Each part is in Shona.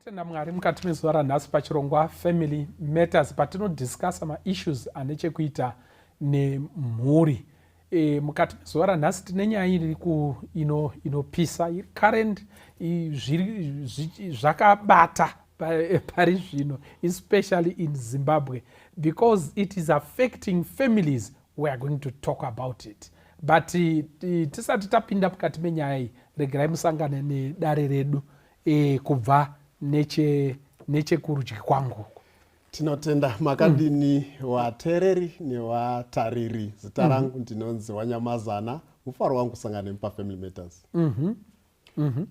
Tenda Mwari mukati mezuva ranhasi pachirongwa Family Matters patinodiscussa maissues ane chekuita nemhuri. Mukati mezuva ranhasi tine nyaya iri inopisa iri current zvakabata pari zvino, especially in Zimbabwe, because it is affecting families. We are going to talk about it. But tisati tapinda mukati menyaya iyi, regerai musangane nedare redu kubva nechekurudyi kwangu. Tinotenda makadini watereri newatariri. Zita rangu ndinonzi Wanyamazana. Mufaro wangu kusangana pa Family Matters.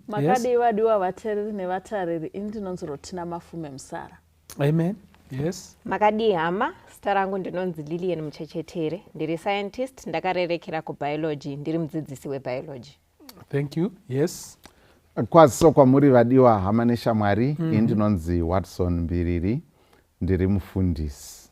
Makadi wadiwa watereri newatariri ndinonzi Rotina Mafume Msara. Amen. Yes. Makadi hama, zita rangu ndinonzi Lilian Mchechetere. Ndiri scientist, ndakarerekera ku biology, ndiri mudzidzisi we biology. Thank you. Yes. Kwaziso kwa muri vadiwa hama neshamwari, ndinonzi Watson Mbiriri, ndiri mufundisi.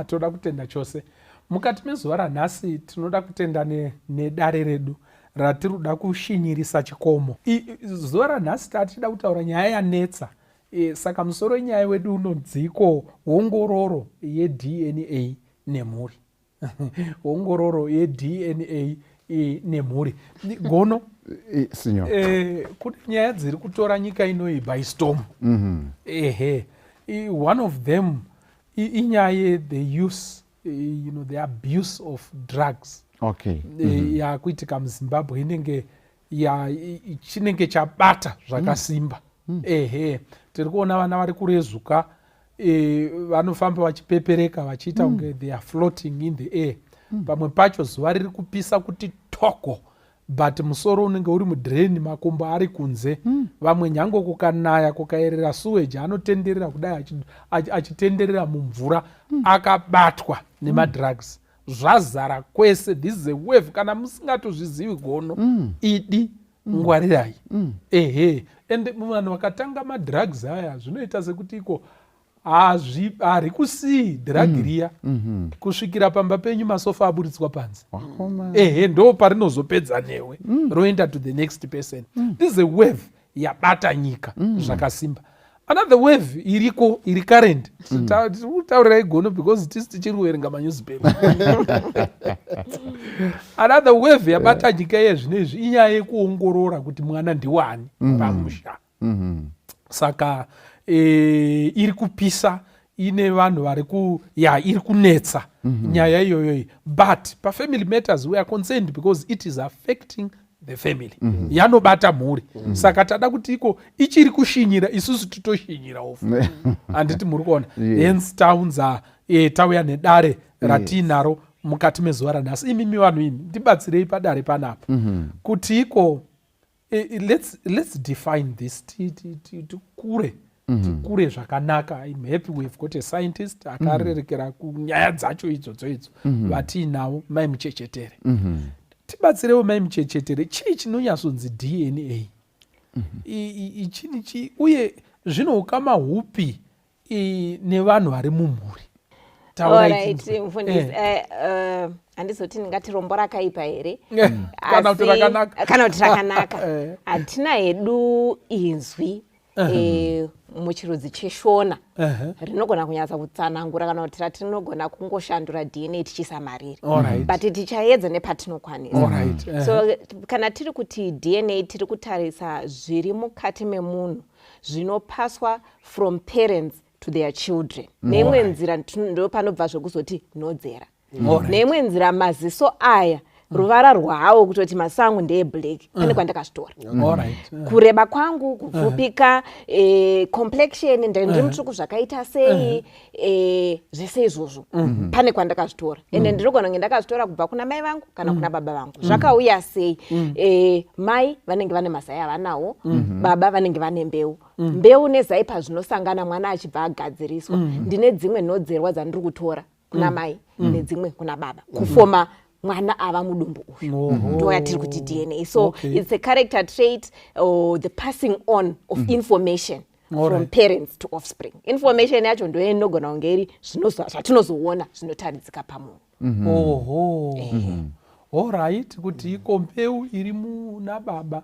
Toda kutenda chose. Mukati mezuva ranhasi tinoda kutenda nedare redu ratiruda kushinyirisa chikomo. Zuva ranhasi tatida kutaura nyaya yanetsa. Saka musoro nyaya wedu unonziko ongororo yeDNA nemhuri. Ongororo yeDNA nemhuri. Gono Signor. Kune nyaya dziri kutora nyika inoi by storm. One of them inyaya the use, the abuse of drugs. Okay. Yakuitika muZimbabwe inenge chinenge chabata zvakasimba. Tiri kuona vana vari kurezuka, vanofamba vachipepereka vachiita kunge they are floating in the air. Pamwe pacho zuva riri kupisa kuti toko, but musoro unenge uri mudreni, makumbo ari kunze. Vamwe nyango kukanaya kukaerera sewage anotenderera kudai achitenderera mumvura akabatwa nemadrugs. Zvazara kwese. This is a wave. Kana musingatozvizivi gono, idi ngwarirai. Ende vanhu vakatanga madrugs aya zvinoita sekuti iko hari kusii drug riya kusvikira pamba penyu masofa aburitswa panze. Ndo parinozopedza newe roenda to the next person. This is a wave yabata nyika zvakasimba. Another wave iriko iri current. Taurirai gono because tisi tichiri kuverenga manewspaper. Another wave yabata nyika yezvinezvi inyaya yekuongorora kuti mwana ndiwani pamusha. Saka iri kupisa, ine vanhu vari iri kunetsa nyaya iyoyo. But pa Family Matters we are concerned because it is affecting the family. Yanobata mhuri. Saka tada kuti iko ichiri kushinyira isusu titoshinyira ofu. Anditi muri kuona. Hence taunza tauya nedare ratinaro mukati mezuva ranhasi. Imimi vanhu imi ndibatsirei padare panapa. Kuti iko let's define this. Tikure zvakanaka. I'm happy we've got a scientist akarerekera kunyaya dzacho idzodzo vatinawo Mai Mchechetere. Tibatsirewo Mai Mchechetere, chii chinonyatsonzi DNA? Ichini uye zvinoukama hupi nevanhu vari mumhuri? Alright, mfundisi. Handizoti ndingati rombo rakaipa here. Kana kuti rakanaka. Kana kuti rakanaka. Hatina hedu inzwi muchirudzi cheshona rinogona kunyatsa kutsanangura kana kuti ratinogona kungoshandura DNA tichisamariri. But tichaedza nepatinokwanisa. So kana tiri kuti DNA tiri kutarisa zviri mukati memunhu zvinopaswa from parents to their children. Neimwe nzira ndo panobva zvekuzoti nodzera. Neimwe nzira maziso aya ruvara rwawo kutoti masangu ndeeblack pane kwandakazvitora. Kureba kwangu, kupfupika, complexion, ndiri mutsvuku zvakaita sei, zvese izvozvo pane kwandakazvitora. Ende ndirigona kunge ndakazvitora kubva kuna mai vangu kana kuna baba vangu. Zvakauya sei? Mai vanenge vane mazai avanawo, baba vanenge vane mbeu. Mbeu nezai pazvinosangana mwana achibva agadziriswa. Ndine dzimwe nhodzerwa dzandiri kutora kuna mai nedzimwe kuna baba kufoma mwana ava mudumbu uyu. Ndo yatiri kuti DNA. So it's a character trait, the passing on of information from parents to offspring. Information yacho ndo inogona kunge iri zvatinozoona zvinotaridzika pamunhu. Alright, kuti iko mbeu iri muna baba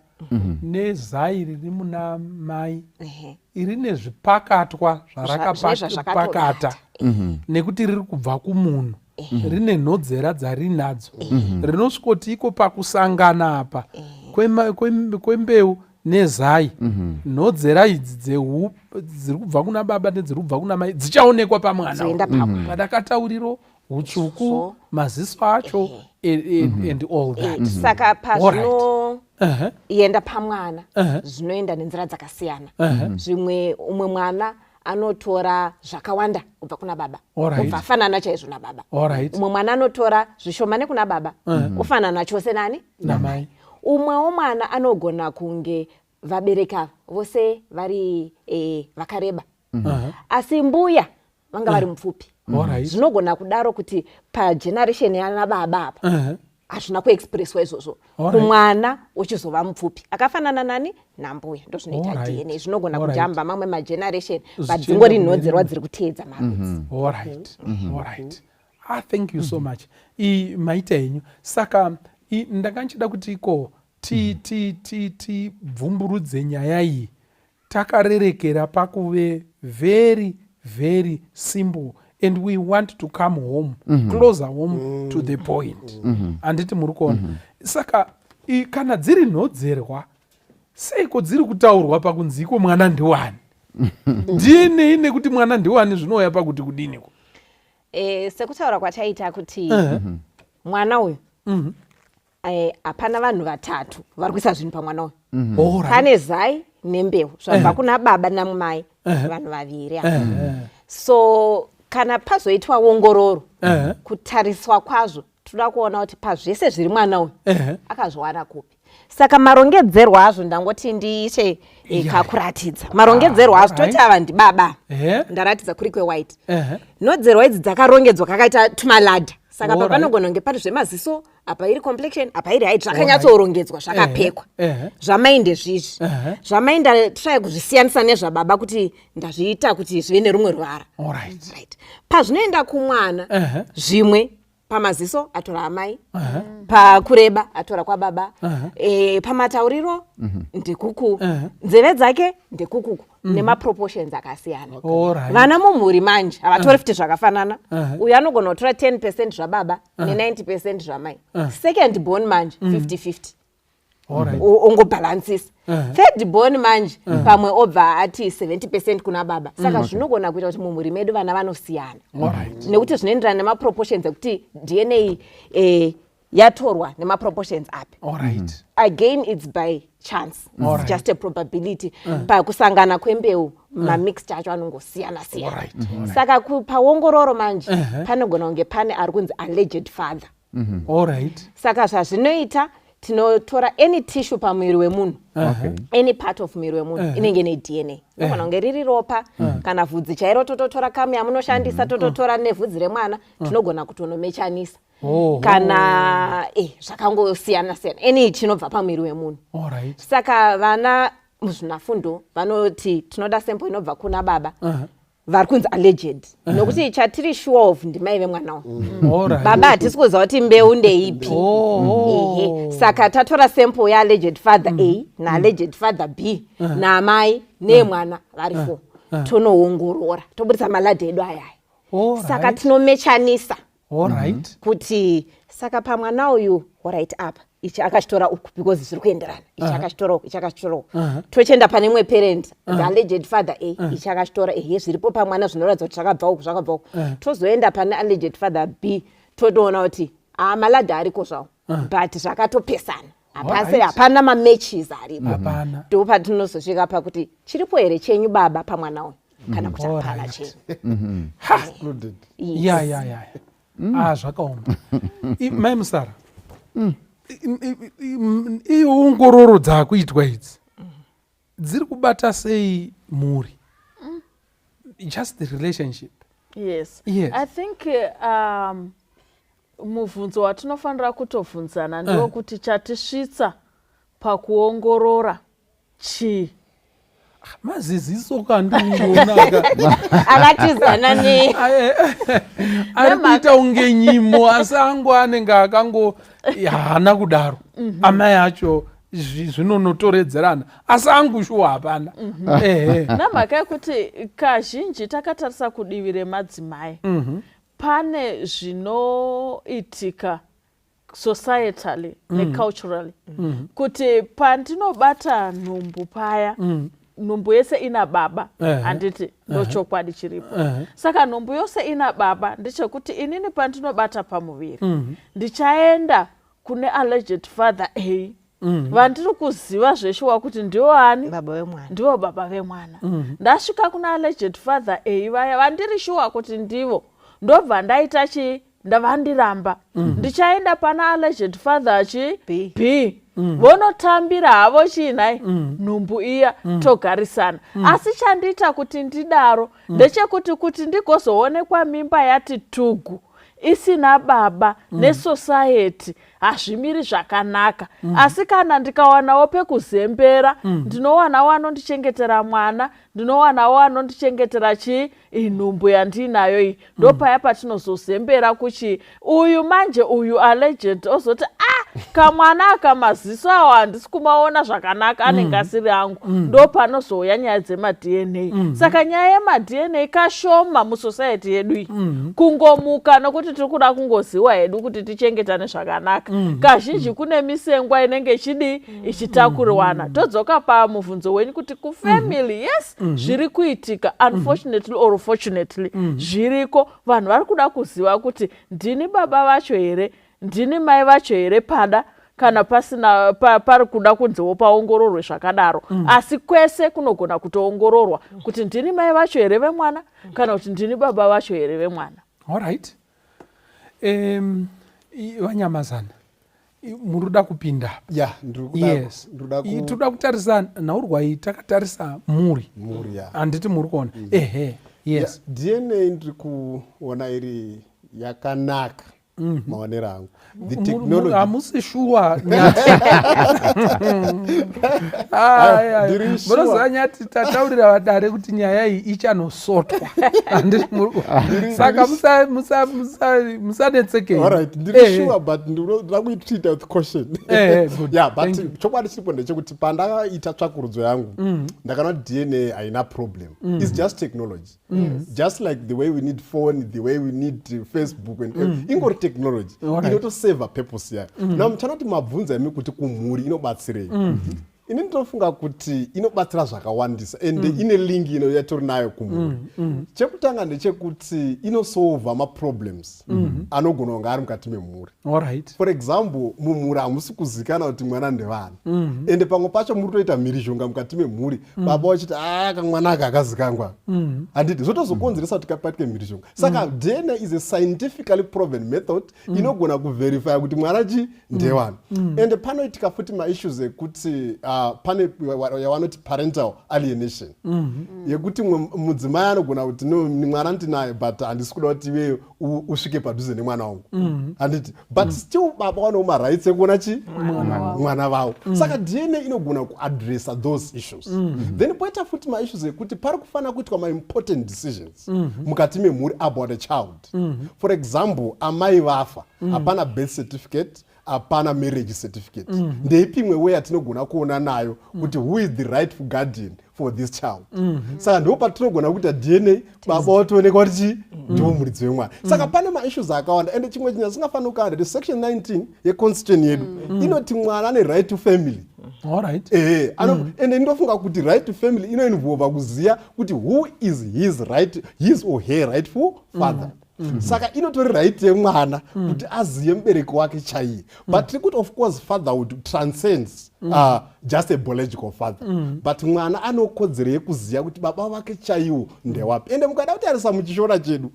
nezai riri muna mai iri nezvipakatwa zvarakapakata nekuti riri kubva kumunhu rine nhodzera dzarinadzo rinosvikoti iko pakusangana apa kwembeu nezai nhodzera idzi dziri kubva kuna baba nedziri kubva kuna mai dzichaonekwa pamwana padakatauriro utsvuku maziso acho and all that. Saka pazvinoenda pamwana zvinoenda nenzira dzakasiyana. Zvimwe umwe mwana anotora zvakawanda kubva kuna baba kubva afanana chaizvo nababa. Umwe mwana anotora zvishomane kuna baba ofanana chose nani namai. Umwewo mwana anogona kunge vabereka vose vari vakareba asi mbuya vanga vari mupfupi. Zvinogona kudaro kuti pageneration yana baba apa hazvina kuexpresswa izvozvo kumwana uchizova mupfupi akafanana nani nambuya. Ndo zvinoita DNA. Zvinogona kujamba mamwe mageneration but dzingori nhodzerwa dziri kuteedza marudzi. Thank you so much. Maita henyu saka ndakanchida kuti iko tibvumburudze nyaya iyi takarerekera pakuve very very simple and we want to come home closer home to the point. Anditi muri kuona saka kana dziri nhodzerwa seiko dziri kutaurwa pakunzi iko mwana ndiwani DNA nekuti mwana ndiwani zvinouya pakuti kudiniko sekutaura kwataita kuti mwana uyu hapana vanhu vatatu vari kuisa zvinhu pamwana uyu. Pane zai nembeu zvabva kuna baba namai vanhu vaviri. So kana pazoitwa ongororo kutariswa kwazvo toda kuona kuti pazvese zviri mwana uyu akazviwana kupi. Saka marongedzerwa azvo ndangoti ndiite kakuratidza marongedzerwa azvo toti ava ndibaba ndaratidza kuri kwewhite. Nhodzerwa idzi dzakarongedzwa kakaita tumaladha. Saka papanogona kunge pari zvemaziso apa iri complexion apa iri height zvakanyatsorongedzwa zvakapekwa. Zvamai ndezvizvi zvamai ndatrai kuzvisiyanisa nezvababa kuti ndazviita kuti zvive nerumwe ruvara. Pazvinoenda kumwana zvimwe pamaziso atora amai pakureba atora kwababa pamatauriro ndekuku nzeve dzake ndekukuku nemaproportions akasiyana. Vana mumhuri manje havatori futi zvakafanana. Uyu anogona kutora 10% zvababa ne90% zvamai. Second born manje 50-50 ongobhalansisa. Third born manje pamwe obva ati 70% kuna baba. Saka zvinogona kuita kuti mumhuri medu vana vanosiyana nekuti zvinoenderana nemaproportions ekuti DNA yatorwa nemaproportions api. Again it's by chance. It's just a probability. Pakusangana kwembeu mamixed acho anongosiyana siyana. Saka paongororo manje panogona kunge pane ari kunzi alleged father. Saka zvazvinoita tinotora any tissue pamwiri wemunhu any part of mwiri wemunhu inenge neDNA. Inogona kunge riri ropa kana vhudzi chairo tototora kamu yamunoshandisa tototora nevhudzi remwana tinogona kutonomechanisa kana zvakangosiyana siyana any chinobva pamwiri wemunhu. Saka vana muzvinafundo vanoti tinoda sample inobva kuna baba vari kunzi alleged nokuti chatiri sure of ndimai vemwana uyu. Baba hatisi kuziva kuti mbeu ndeipi. Saka tatora sample yaalleged father A naalleged father B namai nemwana vari 4 tonoongorora tobudisa maladha edu ayaya. Saka tinomechanisa kuti saka pamwana uyu alright apa ichi akachitora uku because zviri kuenderana ichi akachitora uku ichi akachitora uku tochenda pane mwe parent the alleged father A ichi akachitora zviripo pamwana zvinoratidza kuti zvakabva uku tozoenda pane alleged father B totoona kuti maladha ariko zvawo but zvakatopesana Alright. hapana mamatches aripo Hapana. ndo patinozosvika pakuti chiripo here chenyu baba pamwana uyu kana kuti hapana Alright. chenyu Excluded. ya zvakaoma mai Musara iongororo dzakuitwa idzi dziri kubata sei mhuri just the relationship Yes. Yes. I think mubvunzo watinofanira kutovhunzana ndiwo kuti chatisvitsa pakuongorora chii. maziziso kandiona akatizana ari kuita unge nyimo asi angu anenge akango haana kudaro amai acho zvinonotoredzerana asi angu shuwa hapana Namhaka yekuti kazhinji takatarisa kudivi remadzimai pane zvinoitika societally neculturally kuti pandinobata nhumbu paya nhumbu yese ina baba handiti ndochokwadi chiripo saka nhumbu yose ina baba ndechekuti inini pandinobata pamuviri ndichaenda kune alleged father A vandiri kuziva zveshuwa kuti ndiwo ani ndiwo baba vemwana ndasvika kuna alleged father A vaya vandiri shuwa kuti ndivo ndobva ndaita chii ndavandiramba ndichaenda pana alleged father chi B vonotambira havo chiinai nhumbu iya togarisana asi chandiita kuti ndidaro ndechekuti kuti ndigozoonekwa mimba yati tugu isina baba nesociety hazvimiri zvakanaka asi kana ndikawanawo pekuzembera ndinowanawo anondichengetera mwana ndinowanawo anondichengetera chii nhumbu yandinayo iyi ndopaya patinozozembera kuchii uyu manje uyu alleged ozoti kamwana akamaziso awo handisi kumaona zvakanaka anenge asiri angu ndopanozouya nyaya dzemadNA saka nyaya yemadNA kashoma musociety yedu iyi kungomuka nokuti tiri kuda kungoziwa hedu kuti tichengetane zvakanaka kazhinji kune misengwa inenge ichidi ichitakurirwana todzoka pamubvunzo wenyu kuti kufamily yes zviri kuitika unfortunately or fortunately zviriko vanhu vari kuda kuziva kuti ndini baba vacho here ndini mai vacho here pada kana pasina pari kuda kunzewo paongororwe zvakadaro asi kwese kunogona kutoongororwa kuti ndini mai vacho here vemwana kana kuti ndini baba vacho here vemwana. Alright. Vanyamazana muri kuda kupinda yes toda kutarisa nhaurwa iyi takatarisa mhuri handiti muri kuona yes DNA ndiri kuona iri yakanaka maonero angu hamusi shuwa munozanyati tataurira vadare kuti nyaya iyi ichanosotwa handiti muri kuona saka musanetsekei ndiri sure but ndinoda kuitreat with caution but chokwadi chiripo ndechekuti pandakaita tsvakurudzo yangu ndakaona kuti DNA haina problem it's just technology just like the way we need phone the way we need Facebook and ingori technology inotoseva purpose yayo now muchanoti mabvunza imi kuti kumhuri inobatsirei ini ndinofunga kuti inobatsira zvakawandisa and ine link yatori nayo kumhuri chekutanga ndechekuti inosolva maproblems anogona kunge ari mukati memhuri for example mumhuri hamusi kuzikana kuti mwana ndevana ende pamwe pacho muri toita mhirizhonga mukati memhuri baba wachiti kamwana aka akazikangwa handiti zotozokonzeresa kuti kapatike mhirizhonga saka DNA is a scientifically proven method inogona kuverifya kuti mwana chi ndevana ende panoitika futi maissues ekuti pane yavanoti parental alienation yekuti mudzimai anogona kuti no mwana ndinaye but handisi kuda kuti iweyo usvike padhuze nemwana wangu handiti but still baba vanowo marights ekuona chi mwana vavo saka DNA inogona kuadressa those issues then poita futi maissues ekuti pari kufanira kuitwa maimportant decisions mukati memhuri about a child for example amai vafa hapana birth certificate hapana marriage certificate ndeipi imwe way yatinogona kuona nayo kuti who is the rightful guardian for this child saka ndo patinogona kuita DNA baba watoonekwa kuti ndiwo muridzi wemwana saka pane maissues akawanda ende chimwe chinhu chisingafanira kukanda section 19 yeconstitution yedu inoti mwana ane right to family ende ndofunga kuti right to family inoinvolva kuziya kuti who is his or her rightful father saka inotori right yemwana kuti aziye mubereki wake chaiye but tiri kuti of course fatherhood transcends just a biological father but mwana anokodzero yekuziva kuti baba vake chaiwo ndewapi ende mukada kutarisa muchishona chedu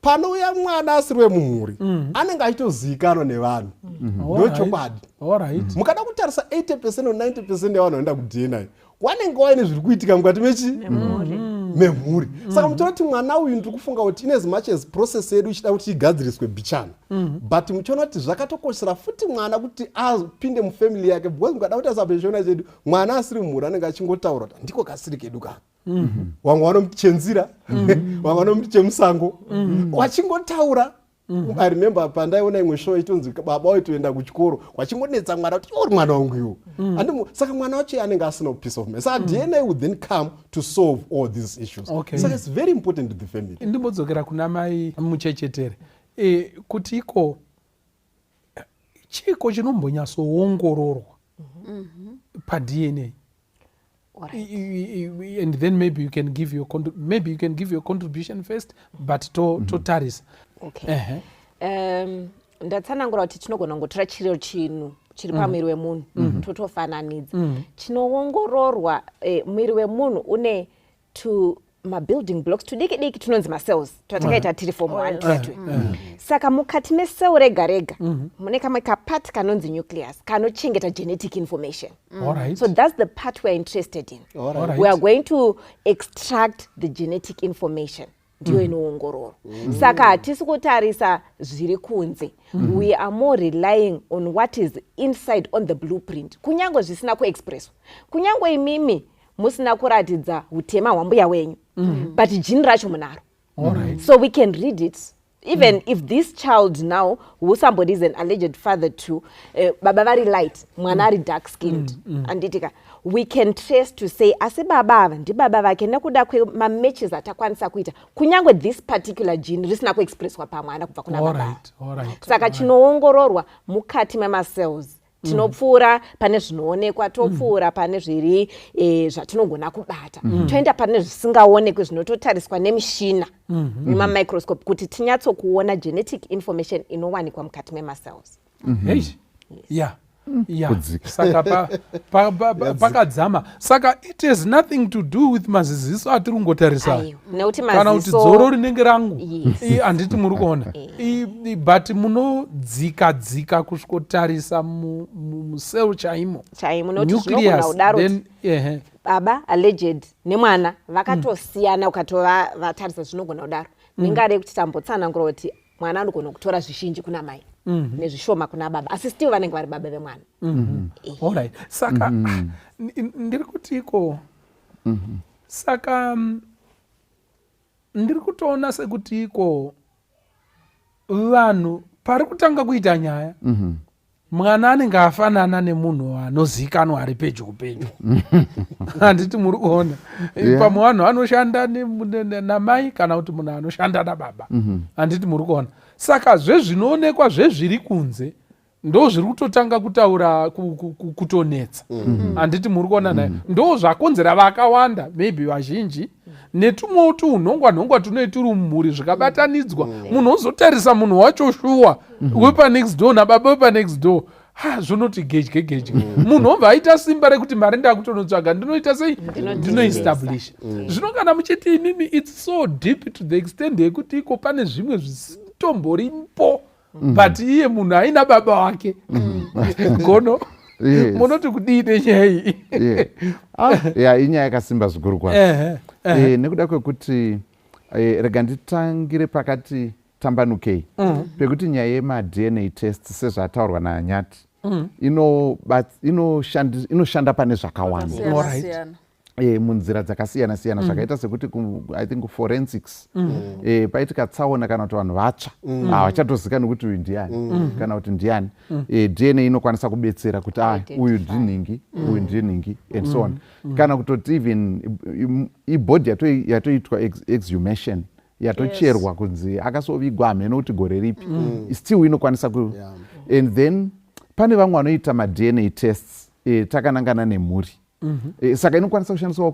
panouya mwana asiri wemumhuri anenge achitozivikanwa nevanhu ndochokwadi mukada kutarisa 80% or 90% yevanhu vanoenda kuDNA wanenge waine zviri kuitika mukati memhuri saka muchiona kuti mwana uyu ndiri kufunga kuti in as much as process yedu ichida kuti igadziriswe bichana but muchiona kuti zvakatokoshera futi mwana kuti apinde mufamily yake because mukada kutarisa pachishona chedu mwana asiri mumhuri anenge achingotaura kuti ndiko kasiri kedu kaka wamwe vanomuti chenzira wamwe vanomuti chemusango wachingotaura I remember pandaiona imwe show itonzi baba waitoenda kuchikoro wachingonetsa mwana kuti uri mwana wangu iwo saka mwana wacho anenge asina peace of mind saka DNA would then come to solve all these issues saka it's very important to the family. Ndimbodzokera kuna mai muchechetere kuti iko chiko chinombonyatsoongororwa paDNA. And then maybe you can give your contribution first but totarisa. Okay. Ndatsanangura kuti tinogona ngotora chiro chinhu chiri pamwiri wemunhu totofananidza chinoongororwa mwiri wemunhu une mabuilding blocks tudiki diki tunonzi macells twatakaita tiri form 1 saka mukati mesel rega rega mune kamwe kapart kanonzi nucleus kanochengeta genetic information. So that's the part we're interested in. We are going to extract the genetic information ndiyo inoongororwa saka hatisi kutarisa zviri kunze we are more relying on what is inside on the blueprint kunyange zvisina kuexpresswa kunyange imimi musina kuratidza utema hwambuya wenyu but jini racho munaro so we can read it even if this child now who somebody is an alleged father to baba vari light mwana ari dark skinned anditika we can trace to say asi baba ava ndibaba vake nekuda kwemamatches atakwanisa kuita kunyange this particular gene risina kuexpresswa pamwana kubva kuna baba saka chinoongororwa mukati memacells tinopfuura pane zvinoonekwa topfuura pane zviri zvatinogona kubata toenda pane zvisingaonekwi zvinototariswa nemishina nemamicroscope kuti tinyatsokuona genetic information inowanikwa mukati memacells. Saka pakadzama saka it has nothing to do with maziziso atiri kungotarisa kana kuti dzoro rinenge rangu handiti muri kuona but munodzika kusvikotarisa musel chaimo nucleus then baba alleged nemwana vakatosiyana ukatovatarisa zvinogona kudaro ningade kuti tambotsanangura kuti mwana anogona kutora zvizhinji kuna mai nezvishoma kuna baba asi still vanenge vari baba vemwana. Alright. Saka ndiri kuti iko saka ndiri kutoona sekuti iko vanhu pari kutanga kuita nyaya mwana anenge afanana nemunhu anozikanwa ari pedyo kupedyo handiti muri kuona pamwe vanhu anoshanda namai kana kuti munhu anoshanda nababa handiti muri kuona saka zvezvinoonekwa zvezviri kunze ndo zviri kutotanga kutaura kutonetsa handiti muri kuona naye ndo zvakonzera vakawanda maybe vazhinji netumwewo tunhongwa tunoi turi mumhuri zvikabatanidzwa munhu ozotarisa munhu wacho shuwa wepanext door nababa wepanext door zvonoti geje munhu obva aita simba rekuti mari ndakutonotsvaga ndinoita sei ndinoestablish zvino kana muchiti imimi it's so deep to the extent yekuti iko pane zvimwe zvitomboripo but iye munhu aina baba wake gono munoti kudii nenyaya iyi inyaya yakasimba zvikuru kwazvo nekuda kwekuti rega nditangire pakati tambanukei pekuti nyaya yemadNA test sezvataurwa naanyati inoshanda pane zvakawanda munzira dzakasiyana siyana zvakaita sekuti I think forensics paitika tsaona kana kuti vanhu vatsva havachatozikani kuti uyu ndiani kana kuti ndiani DNA inokwanisa kubetsera kuti uyu ndinhingi uyu ndinhingi and so on kana kutoti even ibhodhi yatoitwa exhumation yatocherwa kunzi akasovigwa hameno kuti gore ripi still inokwanisa and then pane vamwe vanoita maDNA tests takanangana nemhuri saka inokwanisa kushandiswa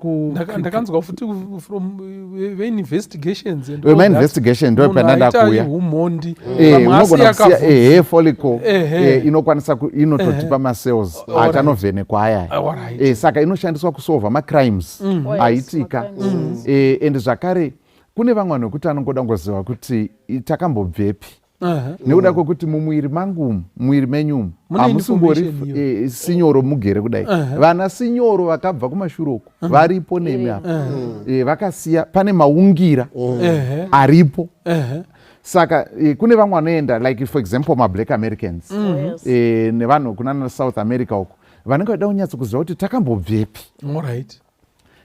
ndakanzwa futi from veinvestigations investigation ndo pandanda kuya umhondi follicle inokwanisa inototipa macells atanovhenekwa aya saka inoshandiswa kusolva macrimes aitika and zvakare kune vamwe vanhu vekuti anongoda ngoziva kuti takambobvepi nekuda kwekuti mumwiri mangu mwiri menyumu hamusingori sinyoro mugere kudai vana sinyoro vakabva kumashure uko varipo nemi apa vakasiya pane maungira aripo saka kune vamwe vanoenda like for example mablack americans nevanhu kunana south america uko vanenge vada kunyatsa kuziva kuti takambobvepi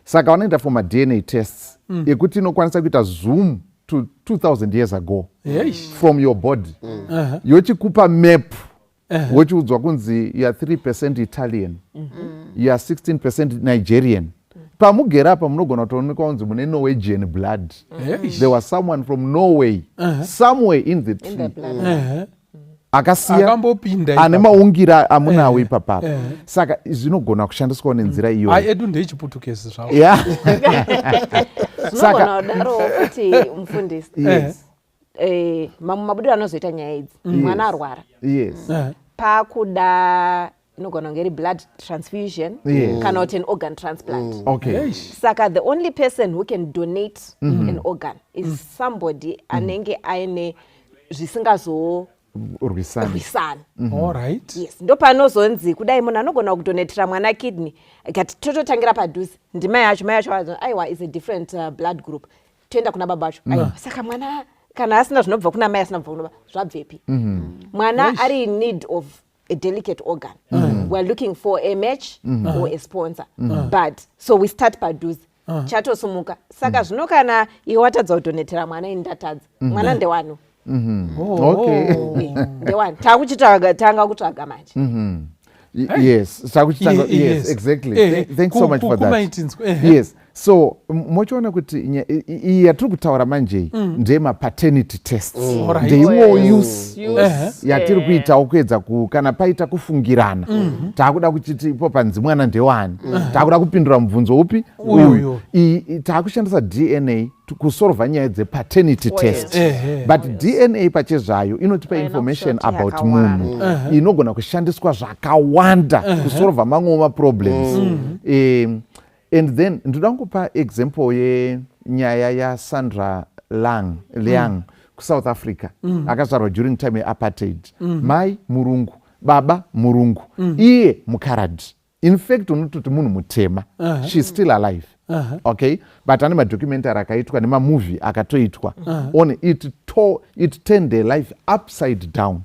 saka vanoenda for madna tests ekuti inokwanisa kuita zoom to 2000 years ago from your body yochikupa map wochiudzwa kunzi you are 3% Italian you are 16% Nigerian pamugera apa munogona kutoonekwa kunzi mune Norwegian blood there was someone from Norway somewhere in the tree akasiya ane maungira amunawo ipapapa saka zvinogona kushandiswa nenzira iyoyo edu ndeichiputukezi zvavo zvinogona kudaro kuti mufundisi mamwe mabudiro anozoita nyaya idzi mwana arwara pakuda inogona kunge iri blood transfusion kana kuti an organ transplant saka the only person who can donate an organ is somebody anenge aine zvisingazo rwisana yes ndo panozonzi kudai munhu anogona kudonetera mwana kidney ikati tototangira padhuze ndimai yacho aiwa is a different blood group toenda kuna baba vacho aiwa saka mwana kana asina zvinobva kuna mai asina kubva kuna zvabvepi mwana ari in need of a delicate organ we're looking for a match or a sponsor but so we start padhuze chatosumuka saka zvino kana iwe watadza kudonetera mwana indatadza mwana ndewano ndewani tanga kutsvaga manje yes exactly thanks so much for that yes so mochiona kuti yatiri kutaura manje ndemapaternity tests ndeimwewo use yatiri kuitawo kuedza kana paita kufungirana taakuda kuchiti ipo panzi mwana ndewani taakuda kupindura mubvunzo upi uyu taakushandisa DNA kusolva nyaya dzepaternity test but DNA pachezvayo inotipa information about munhu inogona kushandiswa zvakawanda kusolva mamwe maproblems and then ndoda kupa example yenyaya yaSandra Liang kuSouth Africa akazvarwa during time yeapartheid mai murungu baba murungu iye mukaradi in fact unototi munhu mutema she's still alive okay but ane madocumentary akaitwa nemamovie akatoitwa on it turned their life upside down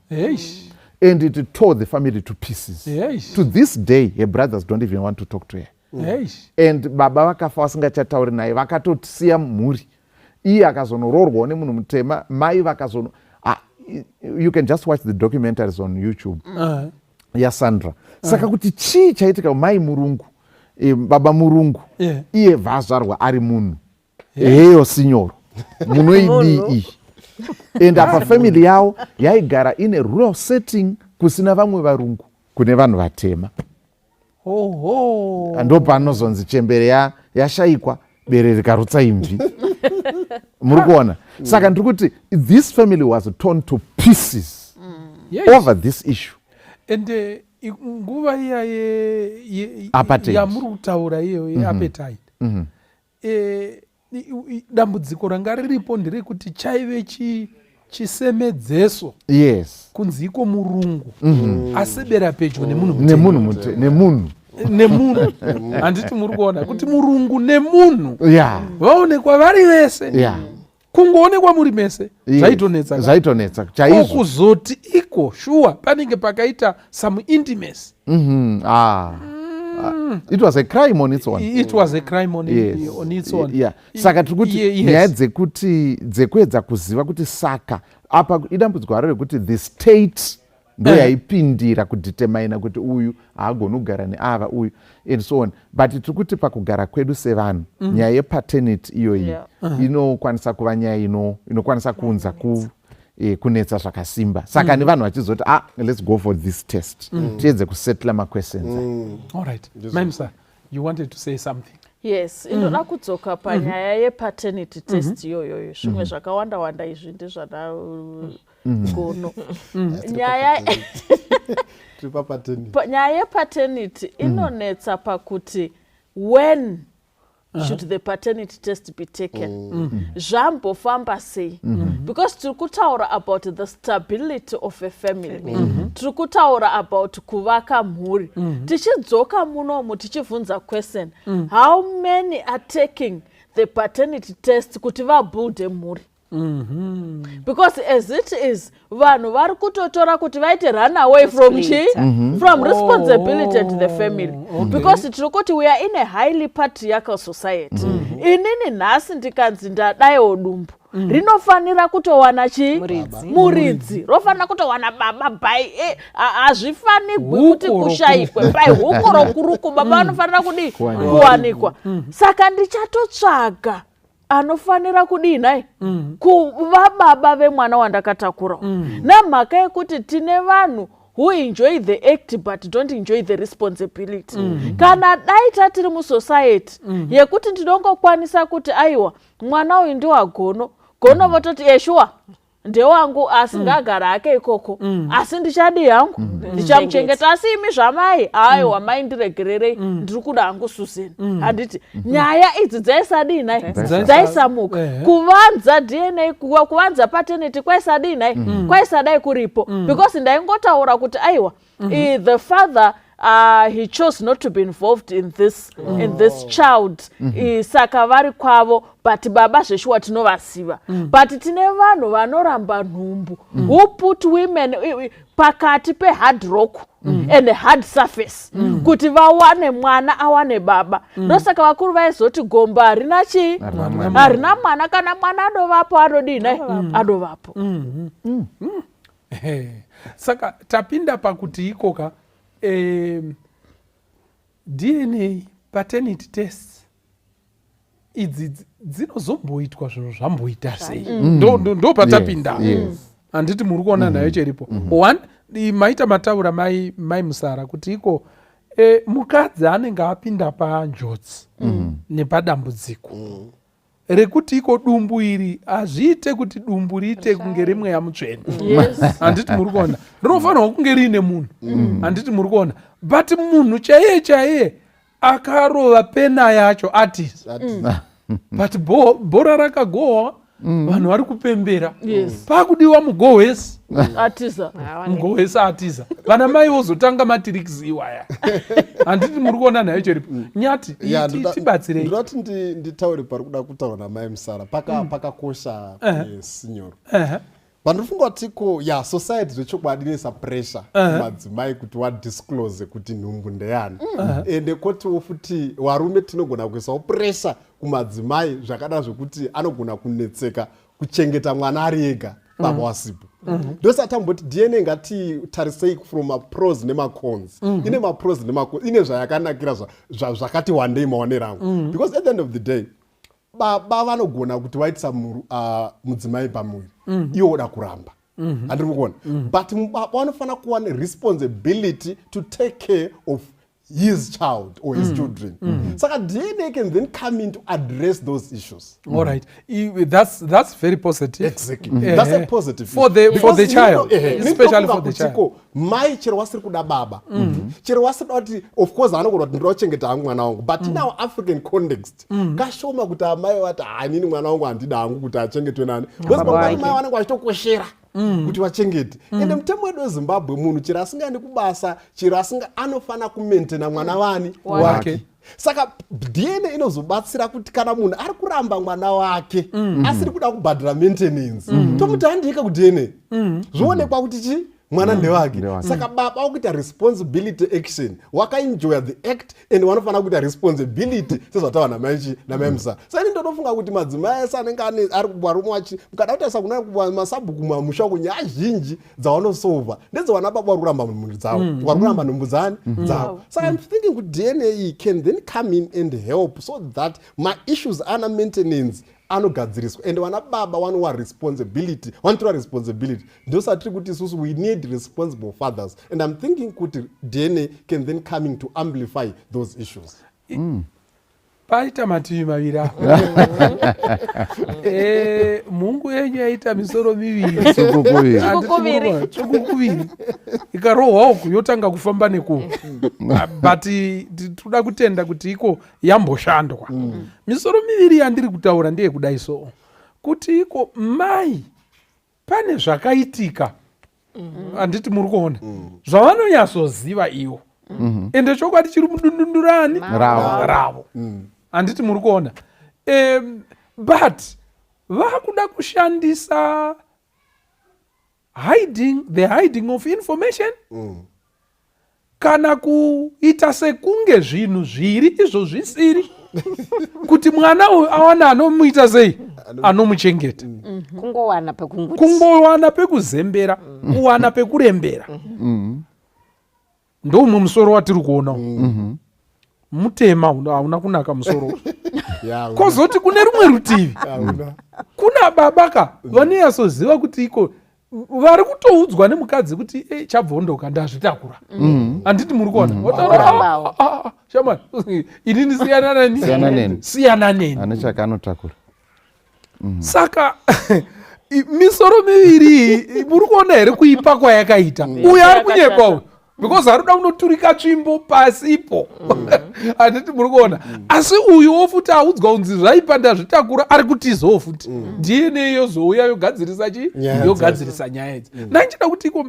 and it tore the family to pieces to this day her brothers don't even want to talk to her and baba vakafa vasingachatauri naye vakatosiya mhuri iye akazonororwawo nemunhu mutema mai vakazono you can just watch the documentaries on YouTube yaSandra saka kuti chii chaitika mai murungu baba murungu iye vazvarwa ari munhu heyo sinyoro munoidii and apa family yavo yaigara in a rural setting kusina vamwe varungu kune vanhu vatema ndo panozonzi chembere yashayikwa bere rikarutsa imvi muri kuona saka ndiri kuti this family was torn to pieces over this issue and nguva iya yamuri kutaura iyo yeappetite dambudziko ranga riripo nderekuti chaive chisemedzeso kunzi iko murungu asebera pedyo nemunhu handiti muri kuona kuti murungu nemunhu vaonekwa vari vese kungoonekwa muri mese zvaitonetsa chaizvo kuzoti iko shuwa panenge pakaita some intimacy it was a crime on its own on its own saka tiri kuti nyaya dzekuti dzekuedza kuziva kuti saka apa idambudziko raro rekuti the state ndo yaipindira kudetemaina kuti uyu haagoni kugara neava uyu and so on but tiri kuti pakugara kwedu sevanhu nyaya yepaternity iyoyi inokwanisa kuva nyaya inokwanisa kuunza kunetsa zvakasimba saka nevanhu vachizoti let's go for this test tiedze kusettle maquestions alright maimsa you wanted to say something. Yes, indoda kudzoka panyaya yepaternity test iyoyoyo. Zvimwe zvakawanda izvi ndizvada gono. Nyaya yepaternity inonetsa pakuti when should the paternity test be taken. Zvambofamba sei. Because tiri kutaura about the stability of a family. Tiri kutaura about kuvaka mhuri. Tichidzoka munomu tichibvunza question, how many are taking the paternity test kuti vabuilde mhuri? Because as it is, vanhu vari kutotora kuti vaite run away from responsibility to the family. Because tiri kuti we are in a highly patriarchal society. Inini nhasi ndikanzi ndadaiwo dumbu, rinofanira kutowana muridzi, rofanira kutowana baba bai, hazvifanirwi kuti kushayikwe bai huko rokuruku, baba vanofanira kudii kuwanikwa. Saka ndichatotsvaga anofanira kudinai kuva baba vemwana wandakatakura. Namhaka yekuti tine vanhu who enjoy the act but don't enjoy the responsibility. Kana dai tatiri musociety yekuti ndinongokwanisa kuti aiwa mwana uyu ndiwagono, gono vototi yeshua ndewangu asi ngagara hake ikoko, asi ndichadi yangu ndichamuchengeta, asi imi zvamai aiwa mai ndiregererei ndiri kuda hangu Suzeni. Handiti nyaya idzi dzaisadinai dzaisamuka. Kuvanza DNA, kuvanza paternity kwaisadinai kwaisadai kuripo. Because ndaingotaura kuti aiwa the father he chose not to be involved in this child. Saka vari kwavo, but baba zveshuwa tinovasiva. But tine vanhu vanoramba nhumbu who put women pakati pe hard rock and hard surface kuti vawane mwana awane baba. Ndosaka vakuru vaizoti gomba harina chii, harina mwana, kana mwana adovapo adodinai adovapo. Saka tapinda pakuti ikoka DNA paternity test idzi dzinozomboitwa zvinhu zvamboita sei. Ndo patapinda. Handiti muri kuona nayo cheripo. One, maita mataura mai Musara kuti iko mukadzi anenge apinda panjodzi nepadambudziko rekuti iko dumbu iri hazviite kuti dumbu riite kunge rimwe yamutsvene. Handiti muri kuona rinofanirwa kunge riine munhu. Handiti muri kuona, but munhu chaiye akarova pena yacho atiza. But bhora rakagohwa vanhu vari kupembera pakudiwa mugohwesi mugohwesi atiza, vana mai vozotanga matirikisi iwaya. Handiti muri kuona nayo cheripo. Nyati tibatsirei. Ndinoti nditaure pari kuda kutaura namai Musara pakakosha sinyoro. Pandinofunga tiko society zvechokwadi inoisa pressure kumadzimai kuti wadisclose kuti nhumbu ndeyani. Ende kotiwo futi varume tinogona kuisawo pressure kumadzimai zvakada zvekuti anogona kunetseka kuchengeta mwana ari ega baba wasipo. Ndosatamboti DNA ngatitarisei from pros nemacons. Ine mapros nemacons, ine zvayakanakira zvakati wandei maonero angu. Because at the end of the day baba vanogona kuti waitisa mudzimai pamuviri iwo oda kuramba. Handiri mukuona. But baba vanofanira kuva responsibility to take care of his child or his children. Saka DNA can then come in to address those issues. All right, that's very positive. Exactly. That's a positive for the child, especially for the child. Mai chero wasiri kuda baba, chero wasiri kuti of course anogona kuti ndinochengeta hangu mwana wangu, but in our African context kashoma kuti amai vati inini mwana wangu handida hangu kuti achengetwe nani, because mai vanenge vachitokoshera kuti vachengete. Ende mutemo wedu weZimbabwe munhu chero asingaendi kubasa, chero anofanira kumaintaina mwana wake. Saka DNA inozobatsira kuti kana munhu ari kuramba mwana wake asiri kuda kubhadhira maintenance, tomuti handika kuDNA zvoonekwa kuti chi mwana ndewake. Saka baba wakuita responsibility action, wakaenjoya the act, and wanofanira kuita responsibility sezvataura namai Musara. Saka ini ndotofunga kuti madzimai ese anenge ari varume vachi mukada kutarisa kuna masabhuku mamusha kunyaya zhinji dzavanosova ndedzewana baba vari kuramba mhuri dzavo, vari kuramba nhumbu dzavo. Saka I'm thinking kuti DNA can then come in and help so that my issues ana maintenance anogadziriswa, and vana baba vanowa responsibility, vanotora responsibility. Ndosatiri kuti isusu we need responsible fathers, and I'm thinking kuti DNA can then come in to amplify those issues. paita mativi maviri apo. Mhungu yenyu yaita misoro miviri, tsvukukuviri, ikarohwa uku yotanga kufamba nekuku. But toda kutenda kuti iko yamboshandwa. Misoro miviri yandiri kutaura ndeye kudai so, kuti iko mai pane zvakaitika, handiti muri kuona zvavanonyatsoziva ivo, ende chokwadi chiri mudundundurani ravo, handiti muri kuona. But vakuda kushandisa the hiding of information, kana kuita sekunge zvinhu zviri izvo zvisiri, kuti mwana uyu awana anomuita sei, anomuchengeta, kungowana pekuzembera, kuwana pekurembera. Ndoumwe musoro watiri kuona mutema hauna kunaka musoro. Kozoti kune rumwe rutivi kuna babaka vanonyatsoziva kuti iko vari kutoudzwa nemukadzi kuti chabvondoka ndazvitakura. Handiti muri kuona, shamani inini siyana neni ane chakanotakura. Saka misoro miviri muri kuona here kuipa kwayakaita. Uyu ari kunyepa uyu because haruda kunoturika tsvimbo pasipo. Handiti muri kuona. Asi uyu futi audzwa kunzi zvaipa ndazvitakura ari kutizawo futi. DNA yozouya yogadzirisa nyaya idzi. Ndanchida kuti iko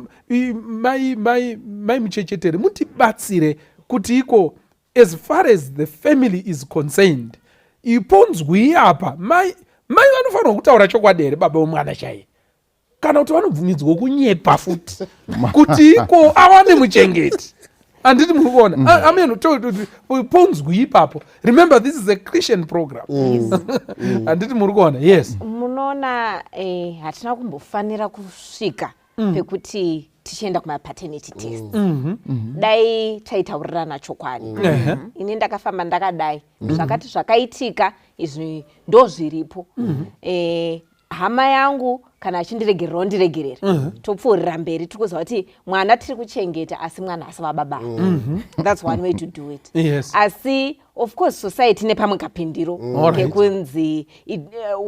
mai muchechetere mutibatsire kuti iko as far as the family is concerned, iponzwi apa mai vanofanira kutaura chokwadi here baba vomwana chaiye, kana kuti vanobvumidzwa kunyepa futi kuti iko awane muchengeti. Handiti muri kuona. Amen, ponzwi ipapo. Remember, this is a Christian program. Handiti muri kuona. Yes. Munoona hatina kumbofanira kusvika pekuti tichienda kuma-paternity test. Dai taitaurirana chokwadi. Ini ndakafamba ndakadai zvakati zvakaitika, izvi ndo zviripo. Hama yangu kana achindiregerera ndiregerera, topfuurira mberi, tikuziva kuti mwana tiri kuchengeta asi mwana asava baba. That's one way to do it. Yes. Asi of course society nepamwe kapindiro kekunzi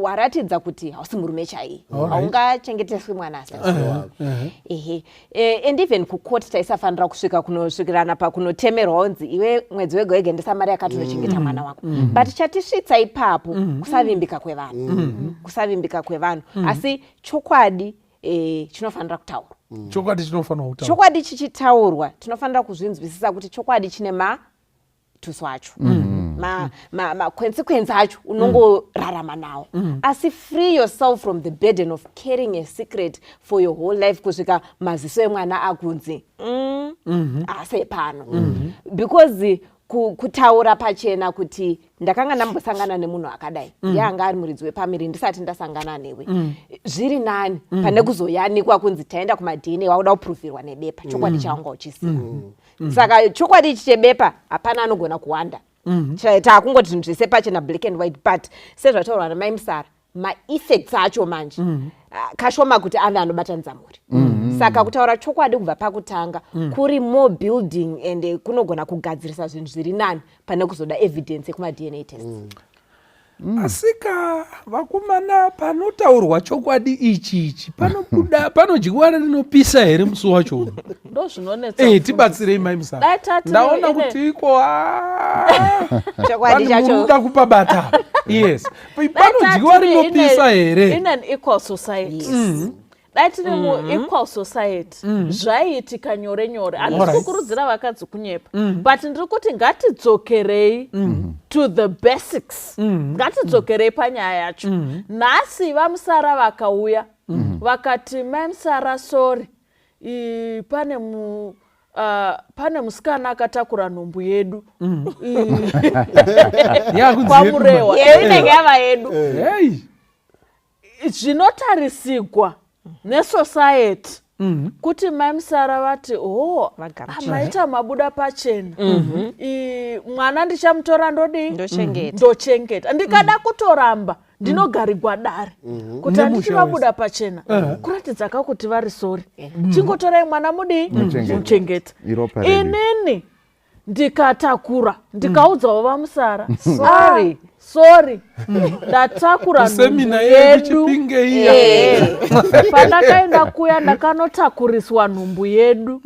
waratidza kuti hausi murume chaiye, haungachengeteswi mwana asasiwa. And even kucourt taisafanira kusvika kunosvikirana pakunotemerwa unzi iwe mwedzi wega wega endesa mari yakatonochengeta mwana wako. But chatisvitsa ipapo kusavimbika kwevanhu, kusavimbika kwevanhu. Asi chokwadi chinofanira kutaurwa. Chokwadi chichitaurwa tinofanira kuzvinzwisisa kuti chokwadi chine matuso acho, consequence acho unongorarama nawo. Asi free yourself from the burden of carrying a secret for your whole life kusvika maziso emwana akunzi ase pano. Because kutaura pachena kuti ndakanga ndambosangana nemunhu akadai, yanga ari muridzi wepamiri ndisati ndasangana newe, zviri nani pane kuzoyanikwa kunzi taenda kuma-DNA wakuda kupruvhirwa nebepa, chokwadi chaunga uchisiya. Saka chokwadi ichi chebepa hapana anogona kuwanda. Taakungoti zvinhu zvese pachena black and white, but sezvataurwa namai Musara, ma-effects acho manje kashoma kuti ave anobatanidza mhuri. Saka kutaura chokwadi kubva pakutanga kuri more building and kunogona kugadzirisa zvinhu zviri nani pane kuzoda evidence yekuma-DNA test. Asika vakomana panotaurwa chokwadi ichi panodyiwa rinopisa here musi wacho. Ndo zvinonetsa. Tibatsirei mai Musara. Ndaona kuti iko chokwadi chacho munoda kupa bata. Yes. Panodyiwa rinopisa here. In an equal society. Dai tiri mu-equal society zvaiitika nyore nyore. Handisi kukurudzira vakadzi kunyepa, but ndiri kuti ngatidzokerei to the basics. Ngatidzokerei panyaya yacho. Nhasi vaMusara vakauya vakati mai Musara sorry, pane musikana akatakura nhumbu yedu kwamurewa inenge yava yedu. Zvinotarisirwa nesociety kuti mai Musara vati maita mabuda pachena, mwana ndichamutora ndochengeta, ndikada kutoramba ndinogarigwa dare kuti handiti vabuda pachena, kuratidza kakuti vari sori, chingotorai mwana muchengeta. Inini ndikatakura ndikaudzawo vamusara sorry ndatakura semina nhumbu yedu yedu Chipinge iya pandakaenda kuya ndakanotakuriswa nhumbu yedu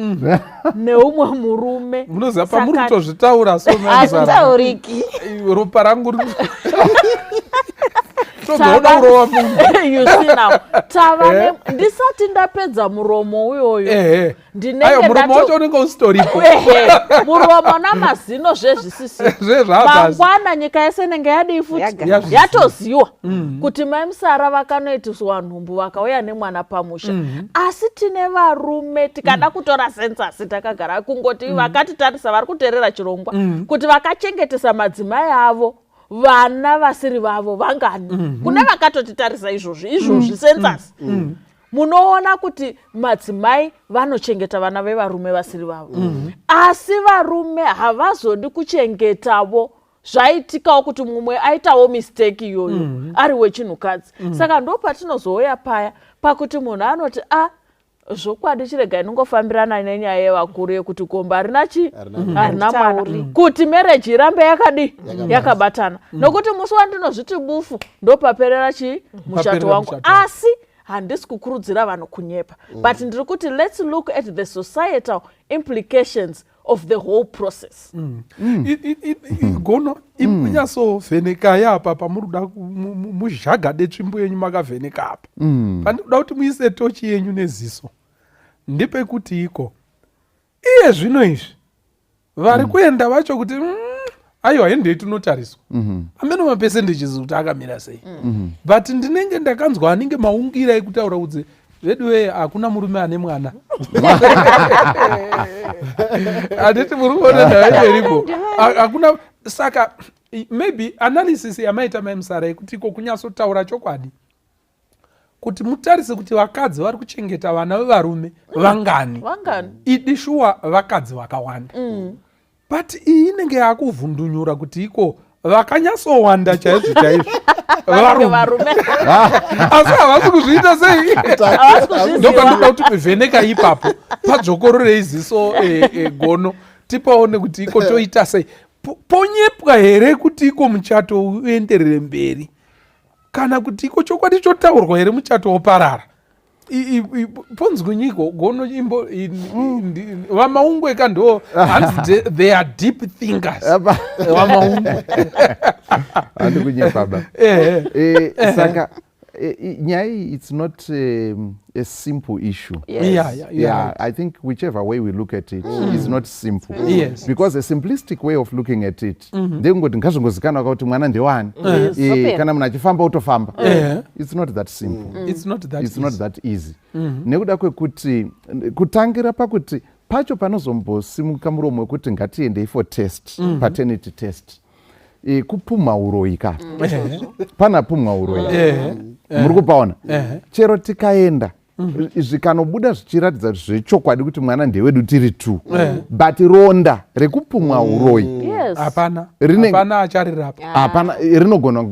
neumwe murume munoziva pamuri kutozvitaura hazvitauriki ropa rangu tozoda urova munhu you see now tava ndisati ndapedza muromo uyoyo muromo wacho unenge usitoripo muromo namazino zvezvisisizvemangwana nyika yese inenge yadii futi yatoziwa kuti maimusara vakanoitiswa nhumbu vakauya nemwana pamusha asi tine varume tikada kutora sensasi takagara kungoti vakatitarisa vari kuteerera chirongwa kuti vakachengetesa madzimai avo vana vasiri vavo vangani kune vakatotitarisa izvozvi sensasi munoona kuti madzimai vanochengeta vana vevarume vasiri vavo asi varume havazodi kuchengetavo zvaitikawo kuti mumwe aitawo mistake iyoyo ari wechinhukadzi saka ndo patinozouya paya pakuti munhu anoti zvokwadi chirega inongofambirana nenyaya yevakuru yekuti komba harina mwana kuti mereji irambe yakabatana nokuti musi wandinozviti bufu ndopaperera muchato wangu asi handisi kukurudzira vanhu kunyepa but ndiri kuti let's look at the societal implications of the whole process. Gono imunyasovheneka yapa pamuruda muzhaga detsvimbo yenyu makavheneka apa pandoda kuti muise tochi yenyu neziso ndepekuti iko iye zvino izvi vari kuenda vacho kuti aiwa hendei tinotariswa ameno mapesendejes kuti akamira sei but ndinenge ndakanzwa anenge maungira ekutaura kuti zveduwe hakuna murume ane mwana handiti muri kuona ndaveeripo hakuna saka maybe analysis yamaita maimusara yekuti iko kunyasotaura chokwadi kuti mutarise kuti vakadzi vari kuchengeta vana vevarume vangani idi shuwa vakadzi vakawanda but iyi inenge yakuvhundunyura kuti iko vakanyasowanda chaizvo chaizvo varume asi havasi kuzviita sei ndopandida kuti mivheneka ipapo padzokororei ziso gono tipaone kuti iko toita sei ponyepwa here kuti iko muchato uenderere mberi kana kuti iko chokwadi chotaurwa here muchato woparara ponzwinyiko gono imbo vamaungweka ndo hanzi they are deep thinkers vamaungwe handi kunyepaba saka nyaya it's not a simple issue. Yeah. I think whichever way we look at it is not simple. Yes. Because a simplistic way of looking at it ndengoti ngazvingozikana kuti mwana ndewani kana munhu achifamba utofamba it's not that simple. It's not that easy. Nekuda kwekuti kutangira pakuti pacho panozombosimuka muromo wekuti ngatiendei for test paternity test kupumha uroyi ka pana pumha uroyi muri kupaona chero tikaenda zvikanobuda zvichiratidza zvechokwadi kuti mwana ndewedu tiri 2 but ronda rekupumha uroyi hapana acharirapa hapana rinogona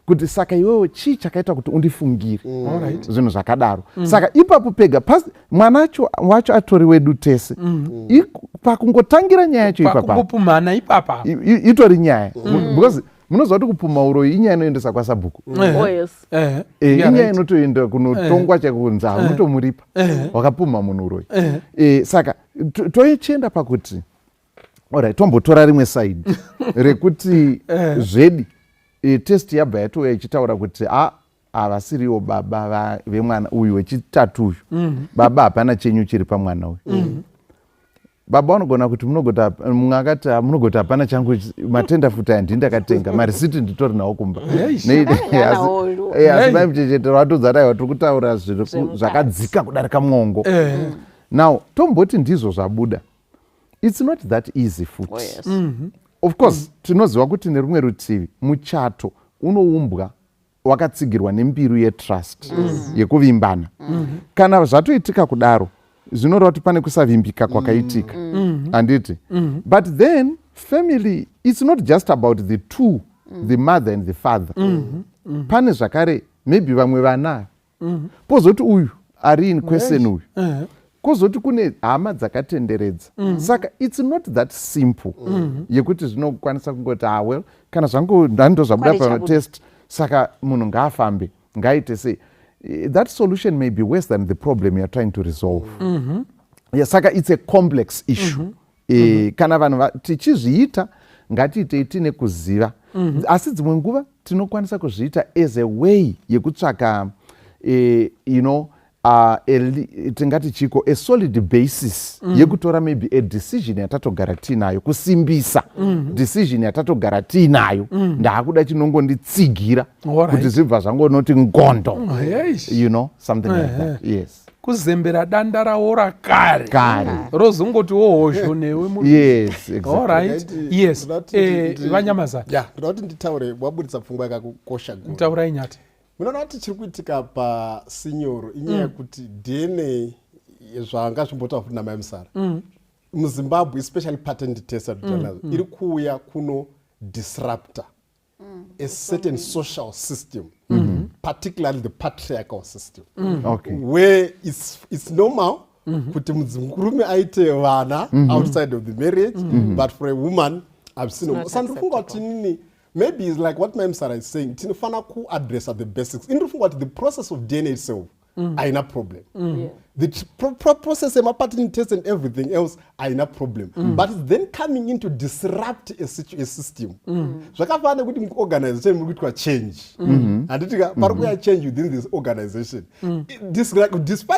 kuti saka iwewe chii chakaita kuti undifungire zvinhu zvakadaro saka ipapo pega mwana wacho atori wedu tese pakungotangira nyaya yacho ipapakupumhana ipapa itori nyaya because munoziva kuti kupumha uroyi inyaya inoendesa kwasabhuku inyaya inotoenda kunotongwa chakunza unotomuripa wakapumha munhu uroyi saka toichienda pakuti alright tombotora rimwe side rekuti zvedi test yabva yatouya ichitaura kuti havasiriwo baba vemwana uyu wechitatu uyu baba hapana chenyu chiri pamwana uyu baba vanogona kuti mumwe akati munogoti hapana changu matenda futi handii ndakatenga marisiti nditori nawo kumba asi maimuchechetero vatodzarai tiri kutaura zvakadzika kudarika mwongo now tomboti ndizvo zvabuda it's not that easy futi of course tinoziva kuti nerumwe rutivi muchato unoumbwa wakatsigirwa nembiru yetrust yekuvimbana kana zvatoitika kudaro zvinoreva kuti pane kusavimbika kwakaitika handiti but then family it's not just about the two the mother and the father pane zvakare maybe vamwe vana pozoti uyu ari in question uyu kwozoti kune hama dzakatenderedza. Saka it's not that simple yekuti zvinokwanisa kungoti well kana zvangu ndando zvabuda patest saka munhu ngaafambe ngaite sei. That solution may be worse than the problem you are trying to resolve. Yeah, saka it's a complex issue. Kana vanhu tichizviita ngatiitei tine kuziva. Asi dzimwe nguva tinokwanisa kuzviita as a way yekutsvaka tingati chiko a solid basis yekutora maybe a decision yatatogara tinayo, kusimbisa decision yatatogara tinayo. Ndaakuda chinongonditsigira kuti zvibva zvangonoti ngondo, something like that. Yes. Kuzembera danda raora kare rozongoti wohosho newe munhu. Yes, exactly. All right. Yes. Vanyamaza. Yeah, ndoti nditaure wabudisa pfungwa yakakosha guru. Taurai nyati. Munoona kuti chiri kuitika pasinyoro inyaya yekuti DNA zvanga zvimbota futi namai Musara. MuZimbabwe especially patent test iri kuuya kuno disruptor a certain social system, particularly the patriarchal system, where it's normal kuti murume aite vana outside of the marriage, but for a woman I've seen sandifunga kuti nini. Maybe it's like what Ma'am Sarah is saying. Tinofana ku address at the basics. What the process of DNA itself, aina problem. The process of pattern test and everything else, aina problem. But it's then coming in to disrupt a system. So kafana kuti organization mukutwa change. And itika parukuya change within this organization. Despite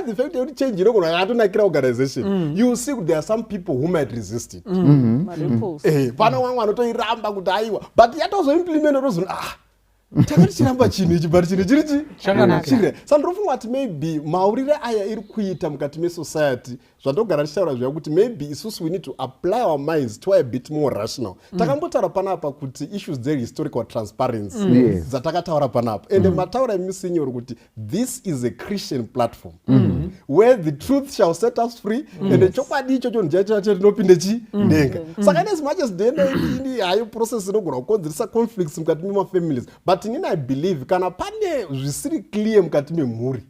the fact that you change, you know, hatuna kila organization. You will see there are some people who might resist it. Pana wangu anotoiramba kuti aiwa. But yatozo implement rozo takati chiramba chini chibari chini chirichi chakanaka. Sandofunga kuti maybe maurire aya iri kuita mukati mesociety zvandogara ndichitaura zviya kuti maybe isusu we need to apply our minds to a bit more rational. Takambotaura panapa kuti issues there historical transparency dzatakataura panapa. And mataura emisinyo kuti this is a Christian platform where the truth shall set us free and the chokwadi ichocho njacho tinopinde chi denga. Saka as much as DNA ini hayo process inogona kukonzeresa conflicts mukati memafamilies, but inini I believe kana pane zvisiri clear mukati memhuri,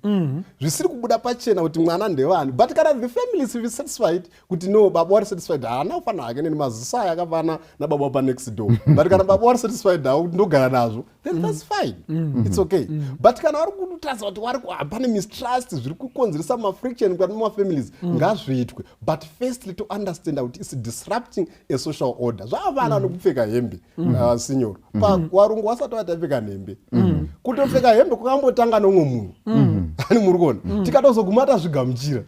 zvisiri kubuda pachena kuti mwana ndevani, but kana the family is satisfied kuti no baba wari satisfied haana kufana hake nemaziso aya akafana nababa pa next door, but kana baba wari satisfied kuti ndogara nazvo, then that's fine. It's okay. But kana vari kutaza kuti vari pane mistrust zviri kukonzeresa mafriction mukati memafamilies, ngazviitwe, but firstly to understand kuti it's disrupting a social order. Zvavana nokupfeka hembe signor varungu vasati vatapfeka hembe, kutopfeka hembe kwakambotanga nomwe munhu ani muri kuona, tikatozogumata zvigamuchira.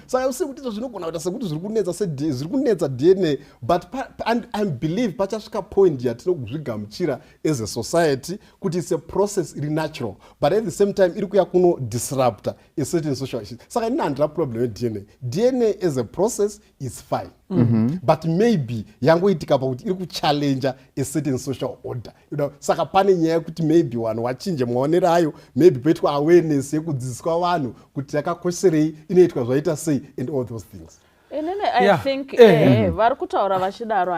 Saka usiku kuti zvinogona kuita sekuti zviri kunetsa DNA, but I believe pachasvika point yatinozvigamuchira as a society kuti it's a process iri natural, but at the same time iri kuya kuno disrupt a certain social issue. Saka ina handira problem with DNA as a process is fine. But maybe yangoitika pakuti iri kuchallenge a certain social order. Saka pane nyaya kuti maybe vanhu vachinje maonero ayo, maybe poitwa awareness yekudzidziswa vanhu kuti yakakosherei, inoitwa zvaita sei and all those things. I think vari kutaura vachidaro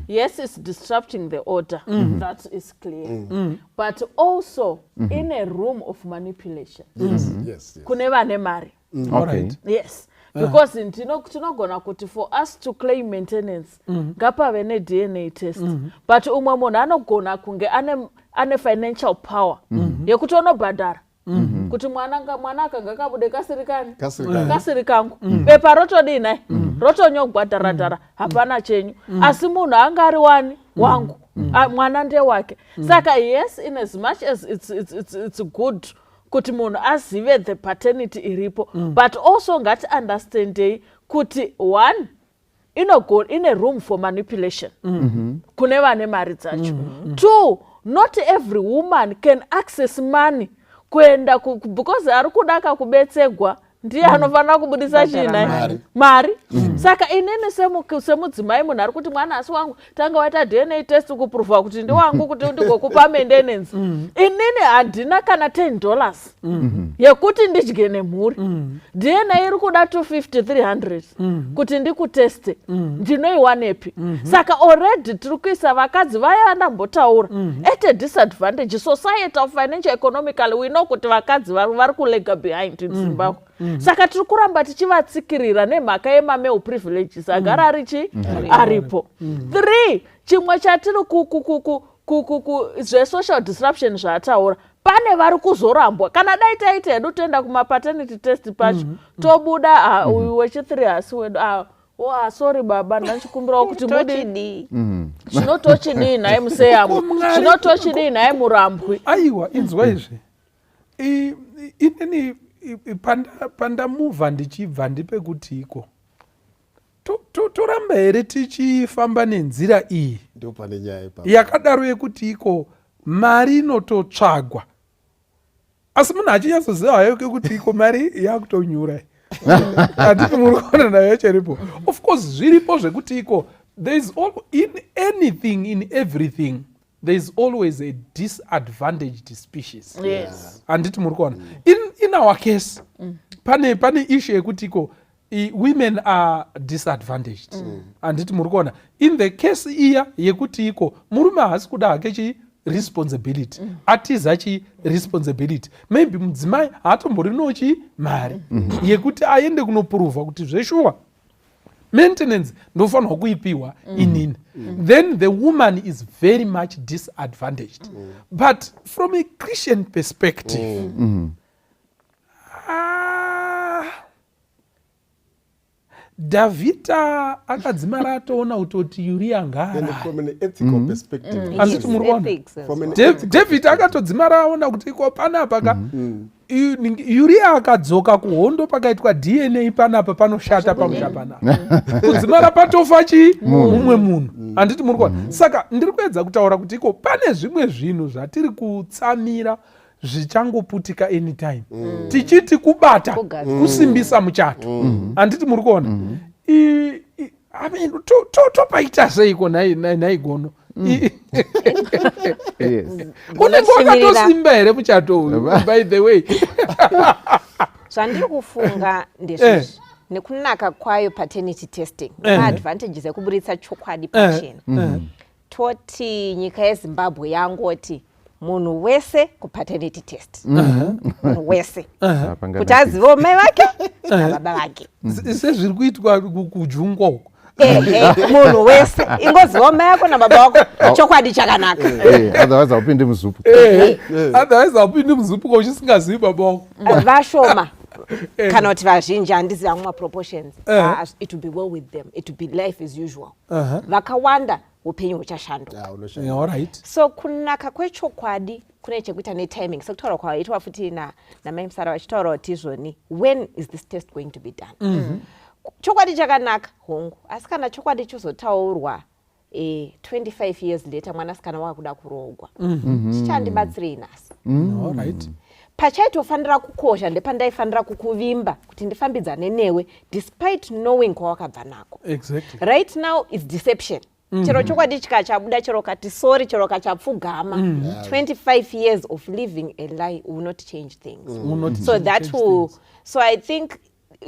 yes, it's disrupting the order, that is clear, but also in a room of manipulation. Yes. Kune vane mari. Yes. Because tinogona kuti for us to claim maintenance ngapave ne-DNA test, but umwe munhu anogona kunge ane financial power yekuti unobhadhara kuti mwana akanga kabude kasiri kangu bepa rotodina rotonyogwa dharadhara hapana chenyu, asi munhu anga ari wani wangu mwana ndewake. Saka yes, in as much as it's good kuti munhu azive the paternity iripo, but also ngati understandei kuti one ine room for manipulation kune vane mari dzacho. Two, not every woman can access money kuenda because ari kudaka kubetsegwa ndiye anofanira kubudisa china mari. Saka inini semudzimai munhu ari kuti mwanasi wangu tanga waita DNA test kuprova kuti ndiwangu kuti ndigokupa maintenance. Inini handina kana $10 yekuti ndidye nemhuri. DNA iri kuda 250-300 kuti ndikuteste. Ndinoiwanepi? Saka already tiri kuisa vakadzi vaya vandambotaura at a disadvantage. Societal, financial, economically we know kuti vakadzi vari kulega behind in Zimbabwe. Saka tiri kuramba tichivatsikirira nemhaka yemamale privileges agara aripo. 3 chimwe chatiri zve-social disruption zvataura, pane vari kuzorambwa kana dai taita hedu toenda kuma-paternity test pacho tobuda uyu wechi3 hasi wedu sorry baba ndachikumbirawo kuti mudi chinotochidii naye museyamwe chinotochidii naye murambwi. Aiwa, inzwa izvi inini pandamuvha ndichibva ndipekuti iko toramba here tichifamba nenzira iyi yakadaro yekuti iko mari inototsvagwa asi munhu achinyatsoziva hayo kekuti iko mari yakutonyura hatiti muri kuona nayo chiripo. Of course zviripo zvekuti iko there is in anything, in everything there is always a disadvantaged species. Yes. Handiti muri kuona in our case pane issue yekuti iko women are disadvantaged. Handiti muri kuona in the case iya yekuti iko murume haasi kuda hake responsibility atiza responsibility, maybe mudzimai haatomborinawo mari yekuti aende kunoprova kuti zveshuwa maintenance ndofanirwa kuipiwa inini. Then the woman is very much disadvantaged. But from a Christian perspective Davita akadzimara atoona kutoti Uriya ngaarare. From an ethical perspective. Handiti muri kuona David akatodzimara aona kuti iko panapa Uriya akadzoka kuhondo pakaitwa DNA panapa panoshata pamusha panapa kudzimara patofa mumwe munhu. Handiti muri kuona. Saka ndiri kuedza kutaura kuti iko pane zvimwe zvinhu zvatiri kutsamira zvichangoputika anytime tichiti kubata kusimbisa muchato. Handiti muri kuona topaita seiko naigono unenge wakatosimba here muchato uyu by the way. Zvandiri kufunga ndezvizvi nekunaka kwayo paternity testing advantages ekuburitsa chokwadi pachena toti nyika yeZimbabwe yangoti munhu wese kupaternity test. Munhu wese kuti azive mai vake nababa vake sezviri kuitwa kujungwa uko. Munhu wese ingoziva mai vako nababa vako chokwadi chakanaka. Otherwise haupindi muzupu. Otherwise haupindi muzupu ko uchisingazivi baba vako. Vashoma kana kuti vazhinji handiziva amwe proportions. It will be well with them, it will be life as usual. Vakawanda upenyu huchashanduka. So kunaka kwechokwadi kune chekuita netiming. Sekutaura kwaitwa futi namai Musara vachitaura kuti izvoni when is this test going to be done. Chokwadi chakanaka hongu asi kana chokwadi chozotaurwa 25 years later mwanasikana wakuda kuroorwa chichandibatsirei nhasi. Pachaitofanira kukosha ndepandaifanira kukuvimba kuti ndifambidzane newe despite knowing kwawakabva nako. Right now is deception. Chero chokwadi chikachabuda chero kati sorry chero kachapfugama 25 years of living a lie will not change things. So that will so I think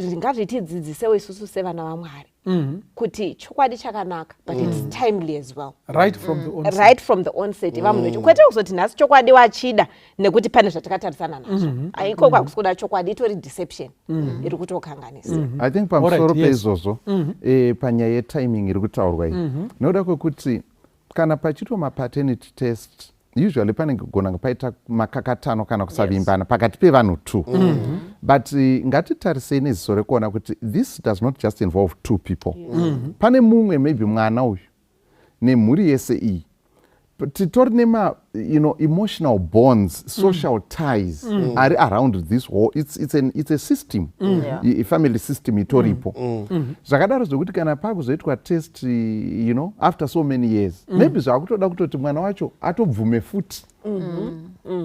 ngazvitidzidzisewo isusu sevana vaMwari kuti chokwadi chakanaka but it's timely as well. Right from the onset. Vamunhu kwete kuzoti nhasi chokwadi wachida nekuti pane zvatakatarisana nazvo. Aiko kwakusuda chokwadi itori deception iri kutokanganisa. I think pamusoro peizvozvo panyaya yetiming iri kutaurwa iyi noda kwekuti kana pachitwa mapaternity test usually panogona paita makakatano kana kusavimbana pakati pevanhu 2 but ngatitarisei neziso rekuona kuti this does not just involve 2 people. Pane mumwe maybe mwana uyu nemhuri yese iyi titori nema emotional bonds, social ties are around this whole it's a system. A family system itoripo. Zvakadaro zvokuti kana pakuzoitwa test after so many years maybe zvakutoda kutoti mwana wacho atobvume futi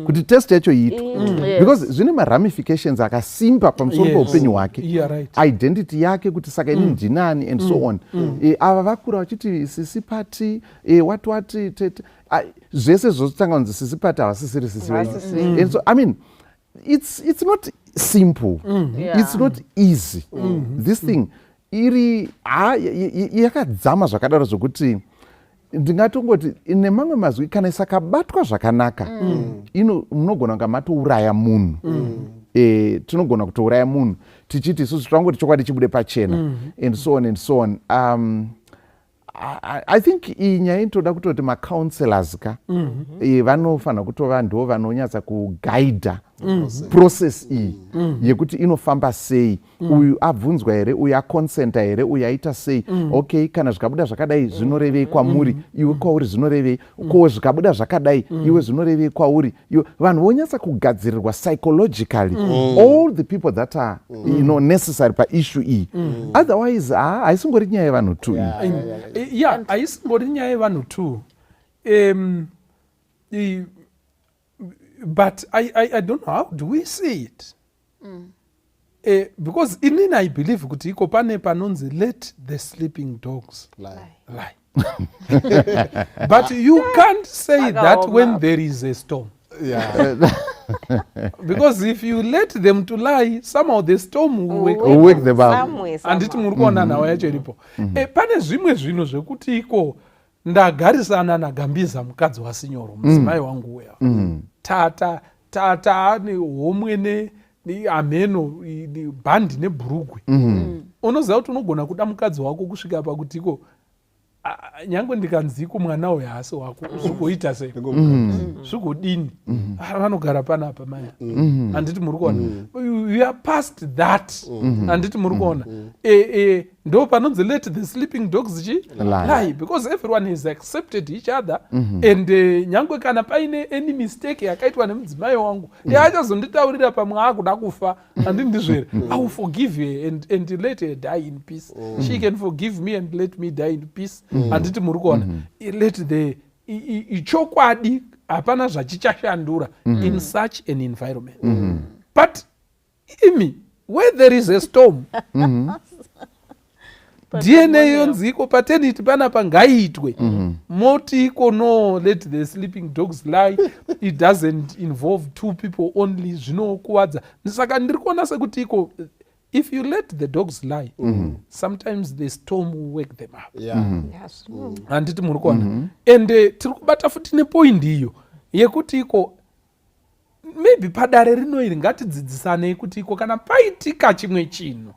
kuti test yacho iitwe because zvine maramifications akasimba pamusoro peupenyu hwake, identity yake kuti saka ini ndinani and so on. Ava vakura vachiti sisipati wati zvese zvozotanga kunzi sisipati havasisiri sisi venyu. And so I mean it's not simple. It's not easy. This thing iri yakadzama zvakadaro zvokuti ndingatongoti nemamwe mazwi kana isakabatwa zvakanaka munogona kunga matouraya munhu. Tinogona kutouraya munhu tichiti isusu twangoti chokwadi chibude pachena and so on and so on. I think iyi nyaya inotoda kutoti macounselors ka vanofanira kutova ndo vanonyatsa kugaidha process iyi yekuti inofamba sei, uyu abvunzwa here, uyu aconsenta here, uyu aita sei. Okay, kana zvikabuda zvakadai zvinorevei kwamuri, iwe kwauri zvinorevei, ko zvikabuda zvakadai iwe zvinorevei kwauri. Vanhu vonyatsa kugadzirirwa psychologically all the people that are necessary paissue iyi. Otherwise haisingori nyaya yevanhu tu iyi. haisingori nyaya yevanhu tu. But I don't know, how do we see it? Because inini I believe kuti iko pane panonzi let the sleeping dogs lie. But you can't say that when there is a storm. Because if you let them to lie, somehow the storm will wake them up. Anditi muri kuona nawo yacho iripo. Pane zvimwe zvinhu zvekuti iko ndagarisana naGambiza mukadzi waSinyoro, mudzimai wangu uya. Tata ane homwe neameno bhandi nebhurugwe. Unoziva kuti unogona kuda mukadzi wako kusvika pakuti iko nyangwe ndikanziko mwana uyu haasi wako zvigoita sei, zvigodini, vanogara panapa maya. Anditi muri kuona you are past that. Anditi muri kuona ndo panonzi let the sleeping dogs lie, because everyone has accepted each other. And nyangwe kana paine any mistake yakaitwa nemudzimai wangu achazonditaurira pamwe akuda kufa, anditi ndizvere, I will forgive her and let her die in peace. She can forgive me and let me die in peace. Anditi muri kuona let the ichokwadi hapana zvachichashandura in such an environment. But where there is a storm, DNA yonzi iko paternity panapa ngaiitwe. Moti iko no let the sleeping dogs lie, it doesn't involve two people only, zvinokuwadza. Saka ndiri kuona sekuti iko if you let the dogs lie, sometimes the storm will wake them up. Anditi muri kuona. And tiri kubata futi nepoint iyo yekuti iko maybe padare rino iri ngatidzidzisane kuti iko kana paitika chimwe chinhu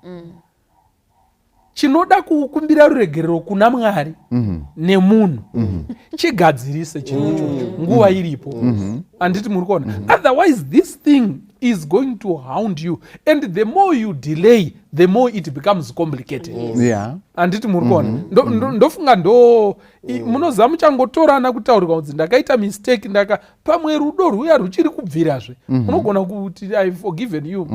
chinoda kukumbira ruregerero kuna Mwari nemunhu, chigadzirise chinhu nguva iripo. Anditi muri kuona. Otherwise this thing is going to hound you, and the more you delay the more it becomes complicated. Anditi muri kuona. Ndofunga munoziva muchangotorana kutaurika kuti ndakaita mistake, pamwe rudo rwuya ruchiri kubvirazve unogona kuti I have forgiven you,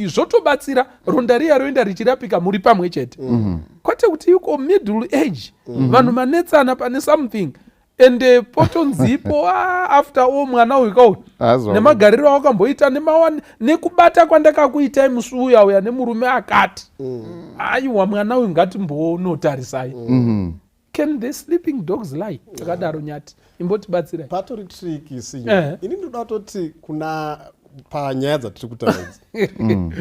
zvotobatsira ronda riya roenda richirapika muri pamwe chete. Kwete kuti yuko middle age vanhu manetsana pane something and potonzipo after all mwana uyu kauti nemagariro awakamboita nekubata kwandakakuitai musi uya uya nemurume akati aiwa mwana uyu ngatimbonotarisai. Can the sleeping dogs lie? Takadaro nyati imbotibatsira patori tricky sinyo. Ini ndoda toti kuna panyaya dzatiri kutaura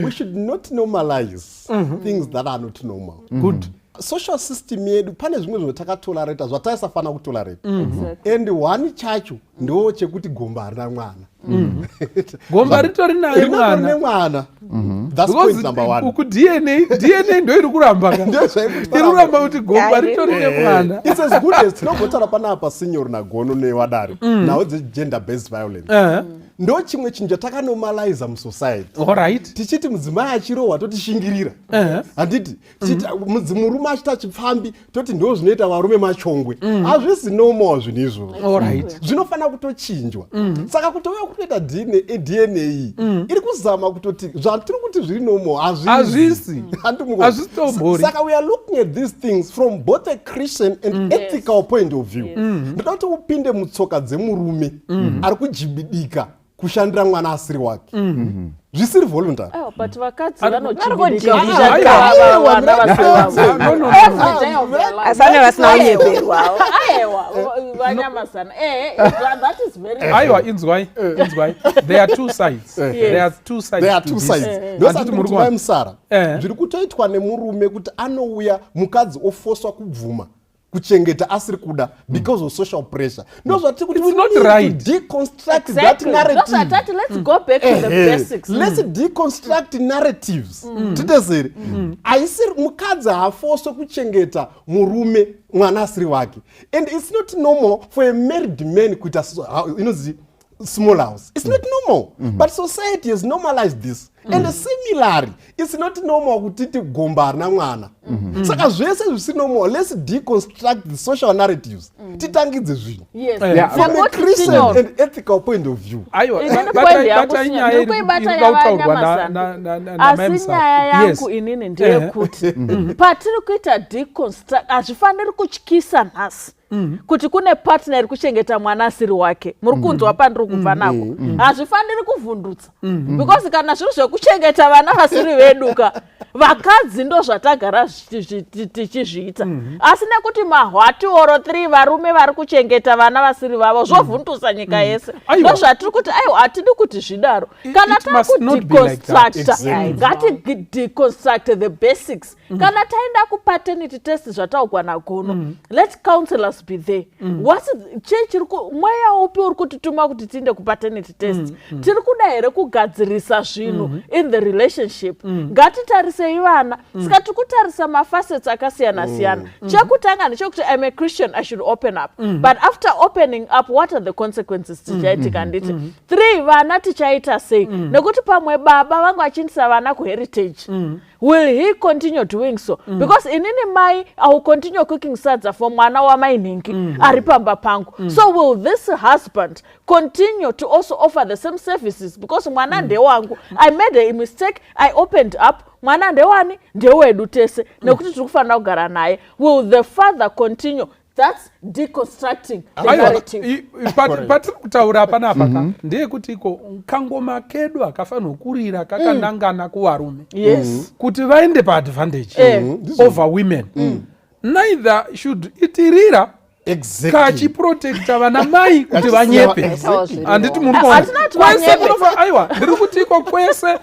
we should not normalize things that are not normal. Good. Social system yedu pane zvimwe zvatakatorareta zvataisafana kutorareta. And one chacho ndo chekuti gomba harina mwana. Gomba ritori naye mwana. That's point number one. Uku DNA ndo iri kuramba ka. Iri kuramba kuti gomba ritori nemwana. It's as good as tinogotara panapa Sinyoro naGono newadare. Now the gender based violence. Ndo chimwe chinhu takanomalaiza musociety. Alright. Tichiti mudzimai achirohwa totishingirira. Handiti tichiti murume achita achipfambi toti ndo zvinoita varume machongwe. Hazvisi normal zvinhu izvozvo. Alright. Zvinofana kutochinjwa. Saka kutouya kutoita DNA iri kuzama kutoti zvatiri kuti zviri normal hazvisi. Saka we are looking at these things from both a Christian and ethical point of view. Ndoda kuti upinde mutsoka dzemurume ari kujibidika kushandira mwana asiri wake zvisiri voluntary. But vakadzi asana vasina unyeperwawo aiwa inzwai there are two sides ndosati kuti vamusara zviri kutoitwa nemurume kuti anouya mukadzi ofoswa kubvuma kuchengeta asiri kuda because of social pressure. No, so we not right. Deconstruct that narrative. Let's go back to the basics. Let's deconstruct narratives. Titezeri. Aisiri mukadzi hafoswa kuchengeta murume mwana asiri wake. And it's not normal for a married man kuita small house. It's not normal. But society has normalized this. And similarly, it's not normal kutiti gomba na mwana. Saka zvese zvisiri normal. Let's deconstruct the social narratives. Titangidze zvinhu. Yes. From a Christian and ethical point of view. Aiwa, asi nyaya yangu inini ndeyekuti patiri kuita deconstruct hazvifaniri kutyisa nhasi kuti kune partner iri kuchengeta mwana asiri wake muri kunzwa pandiri kubva nako hazvifaniri kuvhundutsa because kana zviro zvekuchengeta vana vasiri veduka vakadzi ndo zvatagara tichizviita asi nekuti mahwati oro 3 varume vari kuchengeta vana vasiri vavo zvovhundutsa nyika yese ndo zvatiri kuti aiwa hatidi kuti zvidaro kana takudeconstructa ngatideconstruct the basics kana taenda kupaternity test zvataugwana gono let counselors be there mweya upi uri kutituma kuti tiende kupaternity test tiri kuda here kugadzirisa zvinhu in the relationship ngatitarisei vana saka tiri kutarisa mafacets akasiyana-siyana chekutanga ndechekuti I'm a Christian I should open up but after opening up what are the consequences tichaitika nditi 3 vana tichaita sei nekuti pamwe baba vangu vachindisa vana kuheritage will he continue doing so because inini mai I will continue cooking sadza for mwana wamainhingi ari pamba pangu so will this husband continue to also offer the same services because mwana ndewangu I made a mistake I opened up mwana ndewani ndewedu tese nekuti tiri kufanira kugara naye will the father continue. That's deconstructing the narrative. Patiri kutaura panapa ndeyekuti iko kangoma kedu akafanira kurira kakanangana kuvarume kuti vaende paadvantage over women neither should itirira kachiprotecta vana mai kuti vanyepe handiti aiwa ndiri kuti iko kwese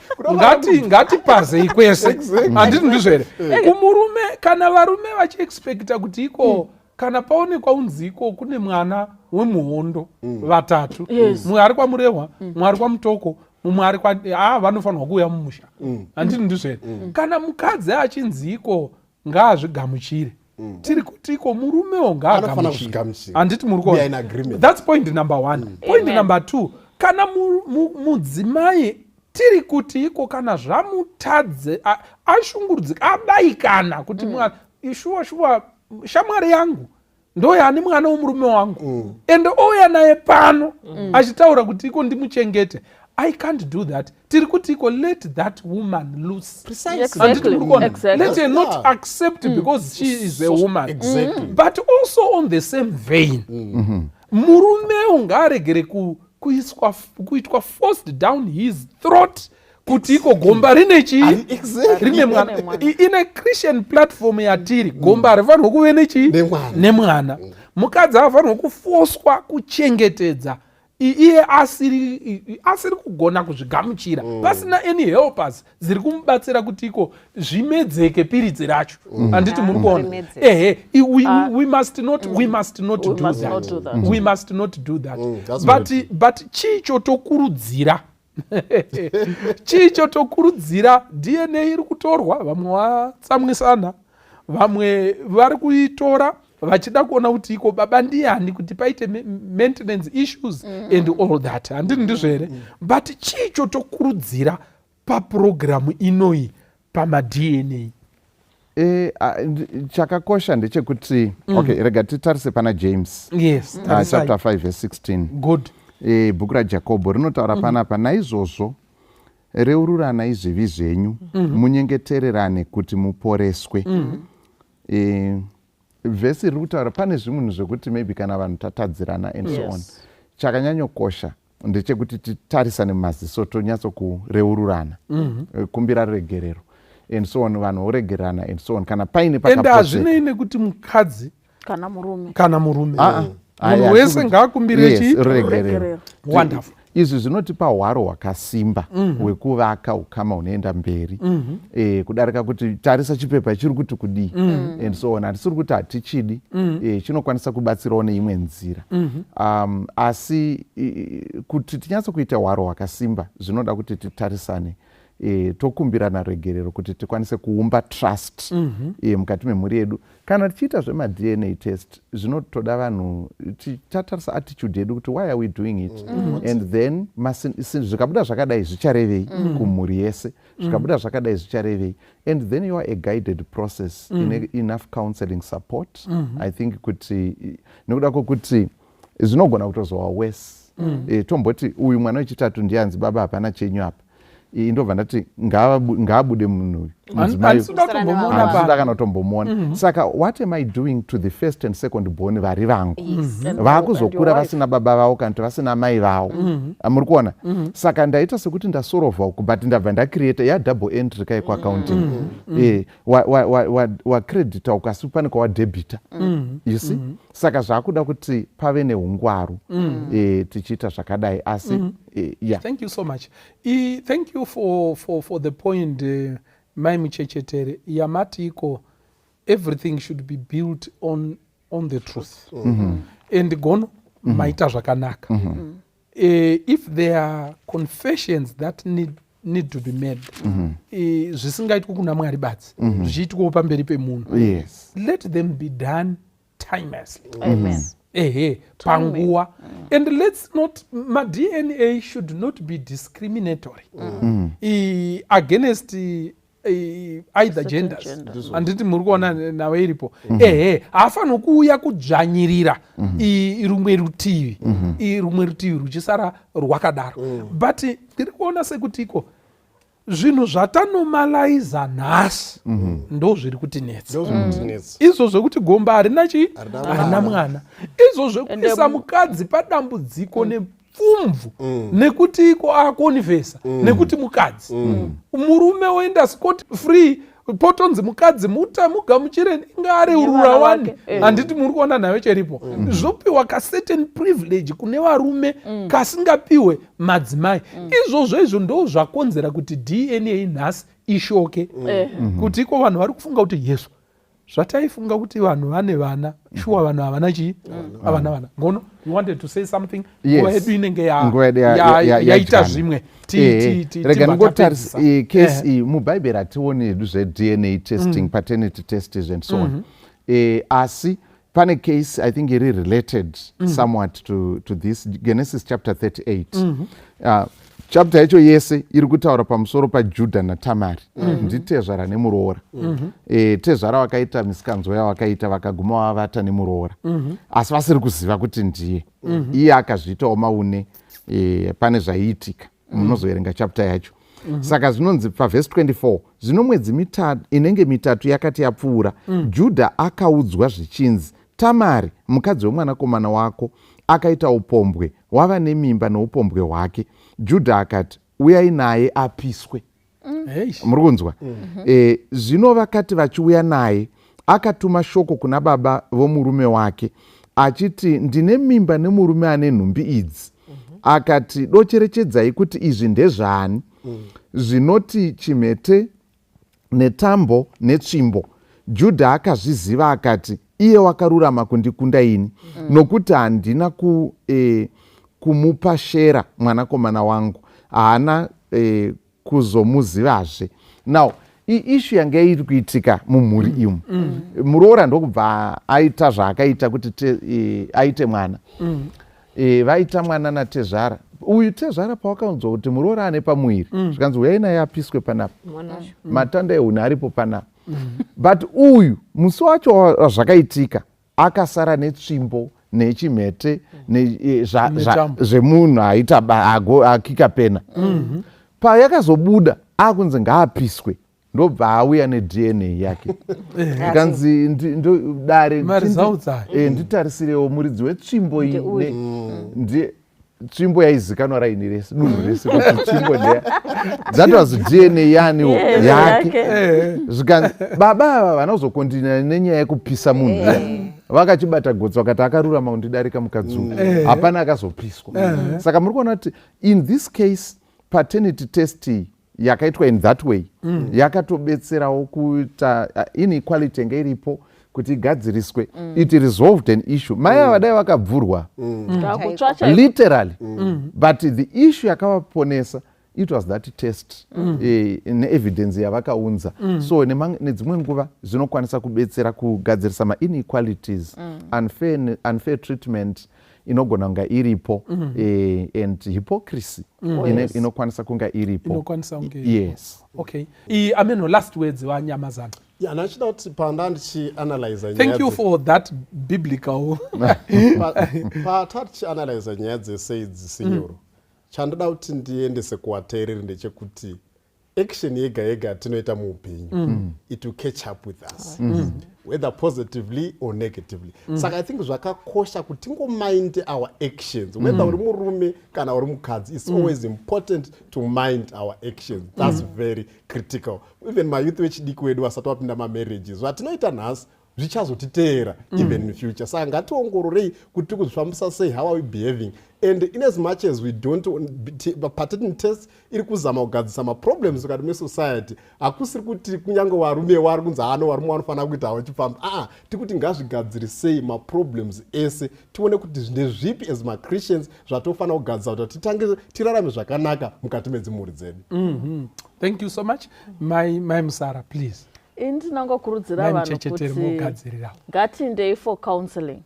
ngatipazei kwese handiti ndizvo here kumurume kana varume vachiexpecta kuti iko kana paonekwa unziko kune mwana wemuhondo vatatu mumwe ari kwamurehwa mumwe ari kwamutoko mumwe ari vanofanirwa kuuya mumusha handiti ndizvo here kana mukadzi achinziko ngaazvigamuchire tiri kuti iko murumewo ngaagamuchire handiti muri kuona that's point number 1 point number 2 kana mudzimai tiri kuti iko kana zvamutadze ashungurudzika abayikana kuti mwana shuwa shamwari yangu ndoyani mwana womurume wangu ende ouya naye pano achitaura kuti iko ndimuchengete I can't do that. Tiri kuti iko let that woman loose. Exactly. Let her not accept because she is a woman. But also on the same vein. Murume ngaregere kuitwa forced down his throat kuti iko gomba rine chii rine mwana in a Christian platform yatiri gomba rifanirwa kuve nemwana mukadzi afanirwa kufoswa kuchengetedza iye asiri kugona kuzvigamuchira pasina any helpers dziri kumubatsira kuti iko zvimedzeke piridzi racho handiti muri kuona we must not do that but chicho tokurudzira DNA iri kutorwa vamwe vatsamwisana vamwe vari kuitora vachida kuona kuti iko baba ndiani kuti paite maintenance issues and all that handiti ndizvo here but chicho tokurudzira papurogiramu inoyi pamadNA chakakosha ndechekuti okay rega titarise pana James chapter 5 verse 16 good bhuku raJakobho rinotaura panapa naizvozvo reururanai zvivi zvenyu munyengetererane kuti muporeswe vhesi riri kutaura pane zvimunhu zvekuti maybe kana vanhu tatadzirana and so on chakanyanyokosha ndechekuti titarisane mumaziso tonyatso kureururana, kumbira regerero and so on, vanhu voregerana and so on, kana paine and hazvinei nekuti mukadzi kana murume munhu wese ngaakumbire regerero. Wonderful. Izvi zvinotipa hwaro hwakasimba hwekuvaka ukama hunoenda mberi, kudarika kuti tarisa chipepa chiri kuti kudii and so on. Hatisiri kuti hatichidi, chinokwanisa kubatsirawo neimwe nzira, asi kuti tinyatso kuita hwaro hwakasimba zvinoda kuti titarisane, tokumbirana regerero kuti tikwanise kuumba trust mukati memhuri yedu. Kana tichiita zvema-DNA test zvinotoda vanhu tatarisa attitude yedu kuti why are we doing it, and then zvikabuda zvakadai zvicharevei kumhuri yese, zvikabuda zvakadai zvicharevei, and then you are a guided process, enough counseling support. I think kuti nekuda kwokuti zvinogona kutozova worse, tomboti uyu mwana wechitatu ndianzi baba hapana chenyu apa, indobva ndati ngaabude munhu handisida kana kutombomona. Saka what am I doing to the first and second born vari vangu, vaakuzokura vasina baba vavo kana kuti vasina mai vavo, muri kuona. Saka ndaita sekuti ndasorovha uku, but ndabva ndacreata double entry kai kuaccounting, wacredita ukasi pane kwawadebita, you see. Saka zvaakuda kuti pave neungwaru tichiita zvakadai, asi yeah. Thank you so much. Thank you for the point, Mai Muchechetere. Yamatiko, everything should be built on the truth. And gono maita zvakanaka. If there are confessions that need to be made, zvisingaitwi kuna Mwari badzi, zvichiitwawo pamberi pemunhu, let them be done timelessly. Amen. Panguwa. And let's not, my DNA should not be discriminatory against either genders. Anditi muri kuona nawe iripo, haafaniri kuuya kudzvanyirira rumwe rutivi ruchisara rwakadaro. But tiri kuona sekutiko zvinhu zvatanomaliza nhasi ndo zviri kutinetsa. Izvo zvekuti gomba harina mwana, izvo zvekuisa mukadzi padambudziko nepfumvu nekuti iko akonivhesa nekuti mukadzi, murume oenda scot free, potonzi mukadzi mugamuchire ngareurura wani. Handiti muri kuona nayo cheripo, zvopiwa kacertain privilege kune varume kasingapiwe madzimai. Izvozvo ndo zvakonzera kuti DNA nhasi ishoke, kuti iko vanhu vari kufunga kuti Yesu zvataifunga kuti vanhu vane vana, shuwa vanhu havana chii, havana vana. Ngono, you wanted to say something? Nguva yedu inenge yaita zvimwe. Rega ndingotarisa case iyi mubhaibheri hationi hedu zveDNA testing, paternity tests and so on. Asi pane case I think iri related somewhat to this, Genesis chapter 38. Chapter yacho yese iri kutaura pamusoro paJudha naTamari, nditezvara nemuroora. Tezvara wakaita misikanzwa yavakaita vakaguma vavata nemuroora, asi vasiri kuziva kuti ndiye. Iye akazviitawo maune, pane zvaiitika, munozoverenga chapter yacho. Saka zvinonzi pavhesi 24, zvino mwedzi inenge mitatu yakati yapfuura, Judha akaudzwa zvichinzi, Tamari mukadzi wemwanakomana wako akaita upombwe, wava nemimba noupombwe hwake. Judha akati, uyai naye apiswe. Muri kunzwa? Zvino vakati vachiuya naye, akatuma shoko kuna baba vomurume wake achiti, ndine mimba nemurume ane nhumbi idzi. Akati, docherechedzai kuti izvi ndezvani, zvinoti chimhete netambo netsvimbo. Judha akazviziva akati, iye wakarurama kundikunda ini, nokuti handina kumupa Shera mwanakomana wangu, haana kuzomuzivazve. Now, ishu yanga iri kuitika mumhuri imu, muroora ndokubva aita zvaakaita kuti aite mwana. Vaita mwana naTezvara. Uyu Tezvara pawakaunzwa kuti muroora ane pamuviri, zvikanzi uyai naye apiswe panapa, matanda ehuni aripo panapa. But uyu musi wacho zvakaitika akasara netsvimbo nechimhete zvemunhu aita akika pena. Payakazobuda akunzi ngaapiswe, ndobva auya neDNA yake. Ikanzi dare nditarisire muridzi wetsvimbo iyi, tsvimbo yaizikanwa raini rese dunhu rese kuti tsvimbo ndeya that was DNA yani yake baba ava vanozokontinera nenyaya yekupisa munhu vakachibata gotsi vakati akarurama undidarika mukadzuku hapana akazopiswa saka muri kuona kuti in this case paternity test yakaitwa in that way yakatobetserawo kuita inequality yanga iripo kuti igadziriswe it resolved an issue mai ava dai vakabvurwa literally but the issue yakavaponesa it was that test neevidence yavakaunza so nedzimwe nguva zvinokwanisa kubetsera kugadzirisa mainequalities unfair treatment inogona kunga iripo and hypocrisy inokwanisa kunga iripo. Yes. Okay. Ameno last words wanyamazana. Yeah, nachida kuti panda ndichianalyze. Thank you for that biblical. Tichianalyze nyaya dzese idzi sinyoro. Chandoda kuti ndiendese kuvateereri ndechekuti action yega yega yatinoita muupenyu it will catch up with us whether positively or negatively. Saka I think zvakakosha kuti tingomind our actions whether uri murume kana uri mukadzi. It's always important to mind our actions. That's very critical. Even my youth vechidiki wedu vasati vapinda mamarriages zvatinoita nhasi zvichazotiteera even in future. Saka ngationgororei kuti kuzvifambisa sei, how are we behaving, and in as much as we don't paternity test iri kuzama kugadzisa maproblems mukati mesociety. Hakusiri kuti kunyange varume vari kunzi varume vanofanira kuita havo chifamba, tikuti ngazvigadzirisei maproblems ese tione kuti ndezvipi as machristians zvatofanira kugadzisa kuti titange tirarame zvakanaka mukati medzimhuri dzedu. Thank you so much. My Musara, please. Ndinongokurudzira vanhu kuti ngatiendei for counseling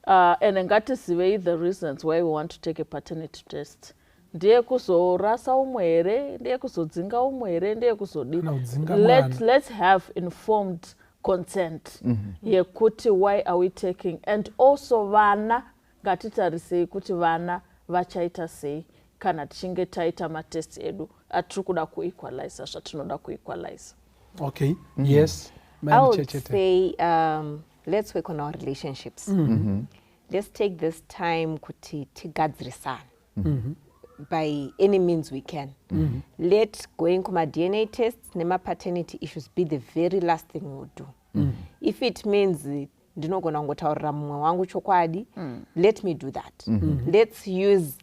and ngatisivei the reasons why we want to take a paternity test. Ndiye kuzorasa umwe here, ndiye kuzodzinga umwe here, ndiye kuzodini. Let's have informed consent yekuti why are we taking, and also vana ngatitarisei kuti vana vachaita sei kana tichinge taita matest edu atiri kuda kuequalize zvatinoda kuequalize. Okay. Yes. I would say let's work on our relationships. Let's take this time kuti tigadzirisane by any means we can. Let going kuma DNA tests nema paternity issues be the very last thing we'll do. If it means ndinogona kungotaurira mumwe wangu chokwadi, let me do that. Let's use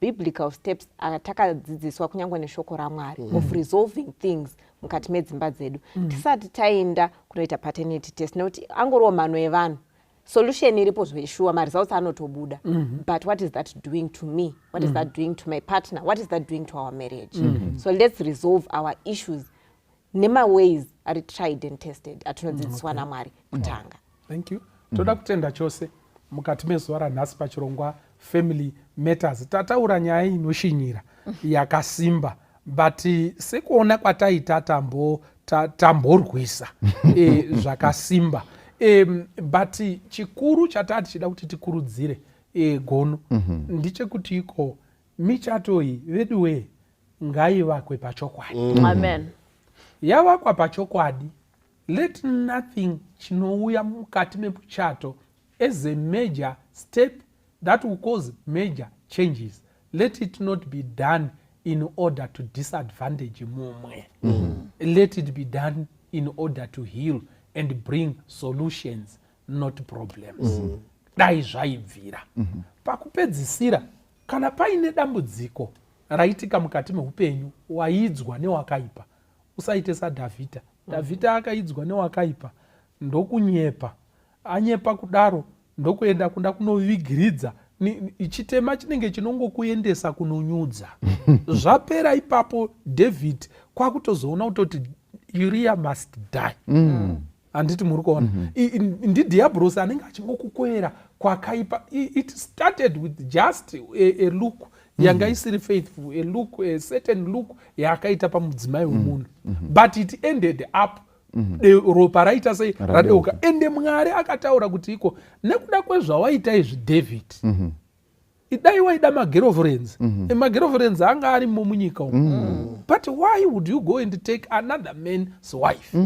biblical steps atakadzidziswa kunyangwa neshoko raMwari of resolving things mukati medzimba dzedu. Tisati taenda kunoita paternity test nekuti angoriwo mano evanhu. Solution iripo zveshuwa, maresults anotobuda. But what is that doing to me? What is that doing to my partner? What is that doing to our marriage? So let's resolve our issues nema ways are tried and tested atinodzidziswa naMwari kutanga. Thank you. Toda kutenda chose mukati mezuva ranhasi pachirongwa family matters tataura nyaya inoshinyira yakasimba, but sekuona kwataita tamborwisa zvakasimba, but chikuru chatati chida kuti tikurudzire gono ndichekuti iko michato iyi veduwe ngaivakwe pachokwadi. Amen. Yavakwa pachokwadi, let nothing chinouya mukati memuchato as a major step that will cause major changes, let it not be done in order to disadvantage mumwe. Let it be done in order to heal and bring solutions, not problems. Dai zvaibvira. Pakupedzisira, kana paine dambudziko raitika mukati meupenyu waidzwa newakaipa, usaite saDhavhidha. Dhavhidha akaidzwa newakaipa, ndokunyepa. Anyepa kudaro, ndokuenda kunda kunovigiridza chitema chinenge chinongokuendesa kunonyudza. Zvapera ipapo David kwakutozoona kuti Uriah must die. Anditi muri kuona. Ndidiabhrosi anenge achingokukwera kwakaipa. It started with just a look yanga isiri faithful, a certain look yakaita pamudzimai wemunhu. But it ended up ropa raita sei radeuka. Ende Mwari akataura kuti iko nekuda kwezvawaita izvi David, idai waida magirlfriends, magirlfriends anga arimo munyika umu. But why would you go and take another man's wife?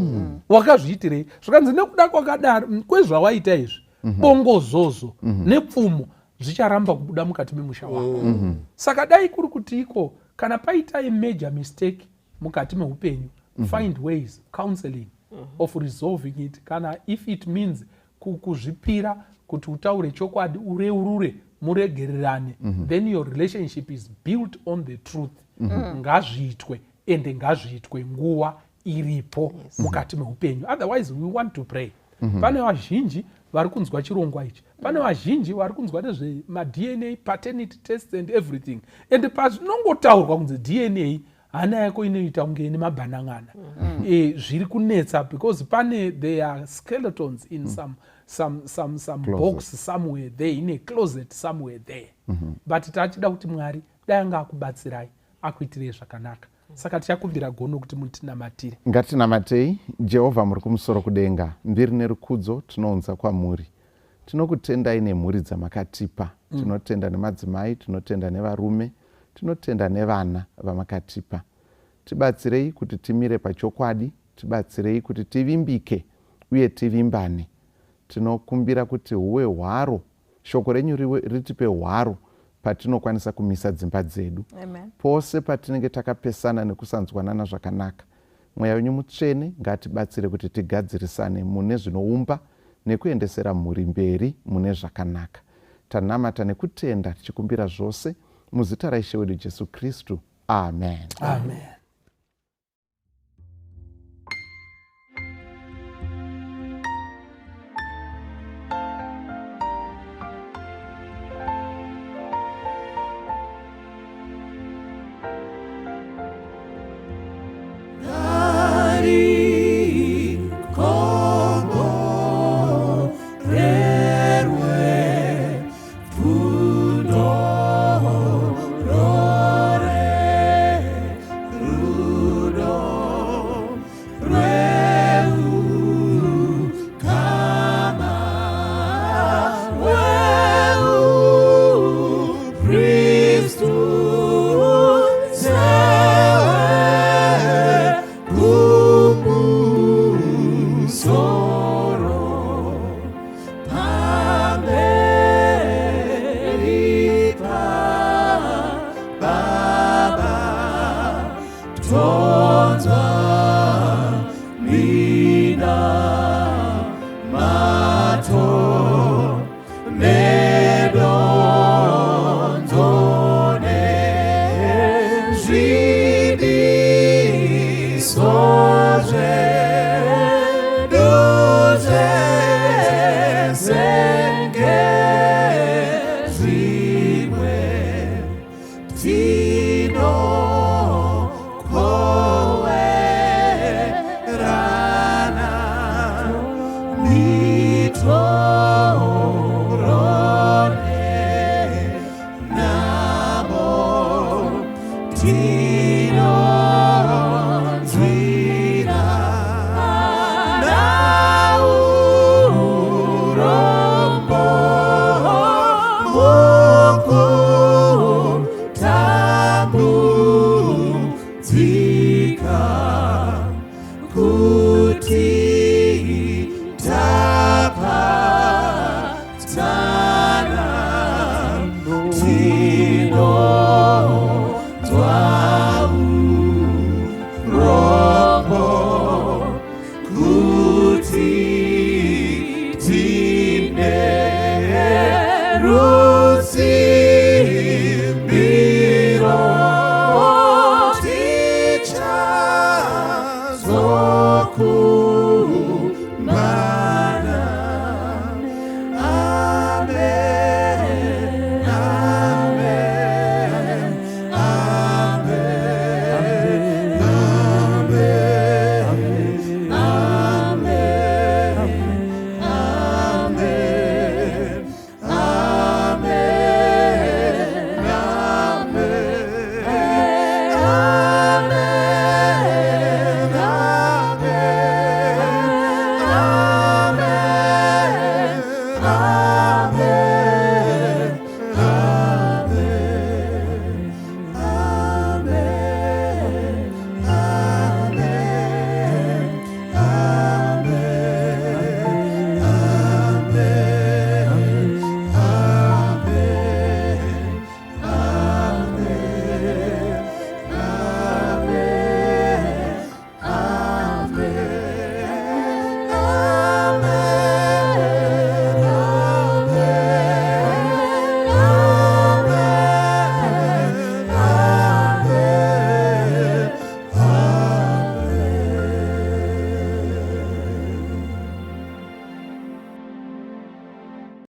Wakazviitirei? Zvakanzi nekuda kwakadaro kwezvawaita izvi bongozozo nepfumo zvicharamba kubuda mukati memusha wako. Saka dai kuri kuti iko kana paita major mistake mukati meupenyu, find ways, counseling of resolving it. Kana if it means kuzvipira kuti utaure chokwadi, ureurure, muregererane, then your relationship is built on the truth. Ngazviitwe ende ngazviitwe nguva iripo mukati meupenyu. Otherwise we want to pray. Pane vazhinji vari kunzwa chirongwa ichi, pane vazhinji vari kunzwa nezvemadNA paternity tests and everything, and pazvinongotaurwa kunzi DNA hana yako inoita kunge nemabhanang'ana. Zviri kunetsa because there are skeletons in some box somewhere there, in a closet somewhere there. But tachida kuti Mwari dai anga akubatsirai akuitirei zvakanaka. Saka tichakumbira gono kuti mutinamatire. Ngatinamatei. Jehovha muri kumusoro kudenga, mbiri nerukudzo tinounza kwamuri. Tinokutendai nemhuri dzamakatipa. Tinotenda nemadzimai, tinotenda nevarume, tinotenda nevana vamakatipa. Tibatsirei kuti timire pachokwadi, tibatsirei kuti tivimbike uye tivimbane. Tinokumbira kuti huwe hwaro, shoko renyu ritipe hwaro patinokwanisa kumisa dzimba dzedu. Pose patinenge takapesana nekusanzwanana zvakanaka. Mweya wenyu mutsvene ngatibatsire kuti tigadzirisane mune zvinoumba nekuendesera mhuri mberi mune zvakanaka. Tanamata nekutenda tichikumbira zvose muzita raIshe wedu Jesu Kristu. Amen. Amen. See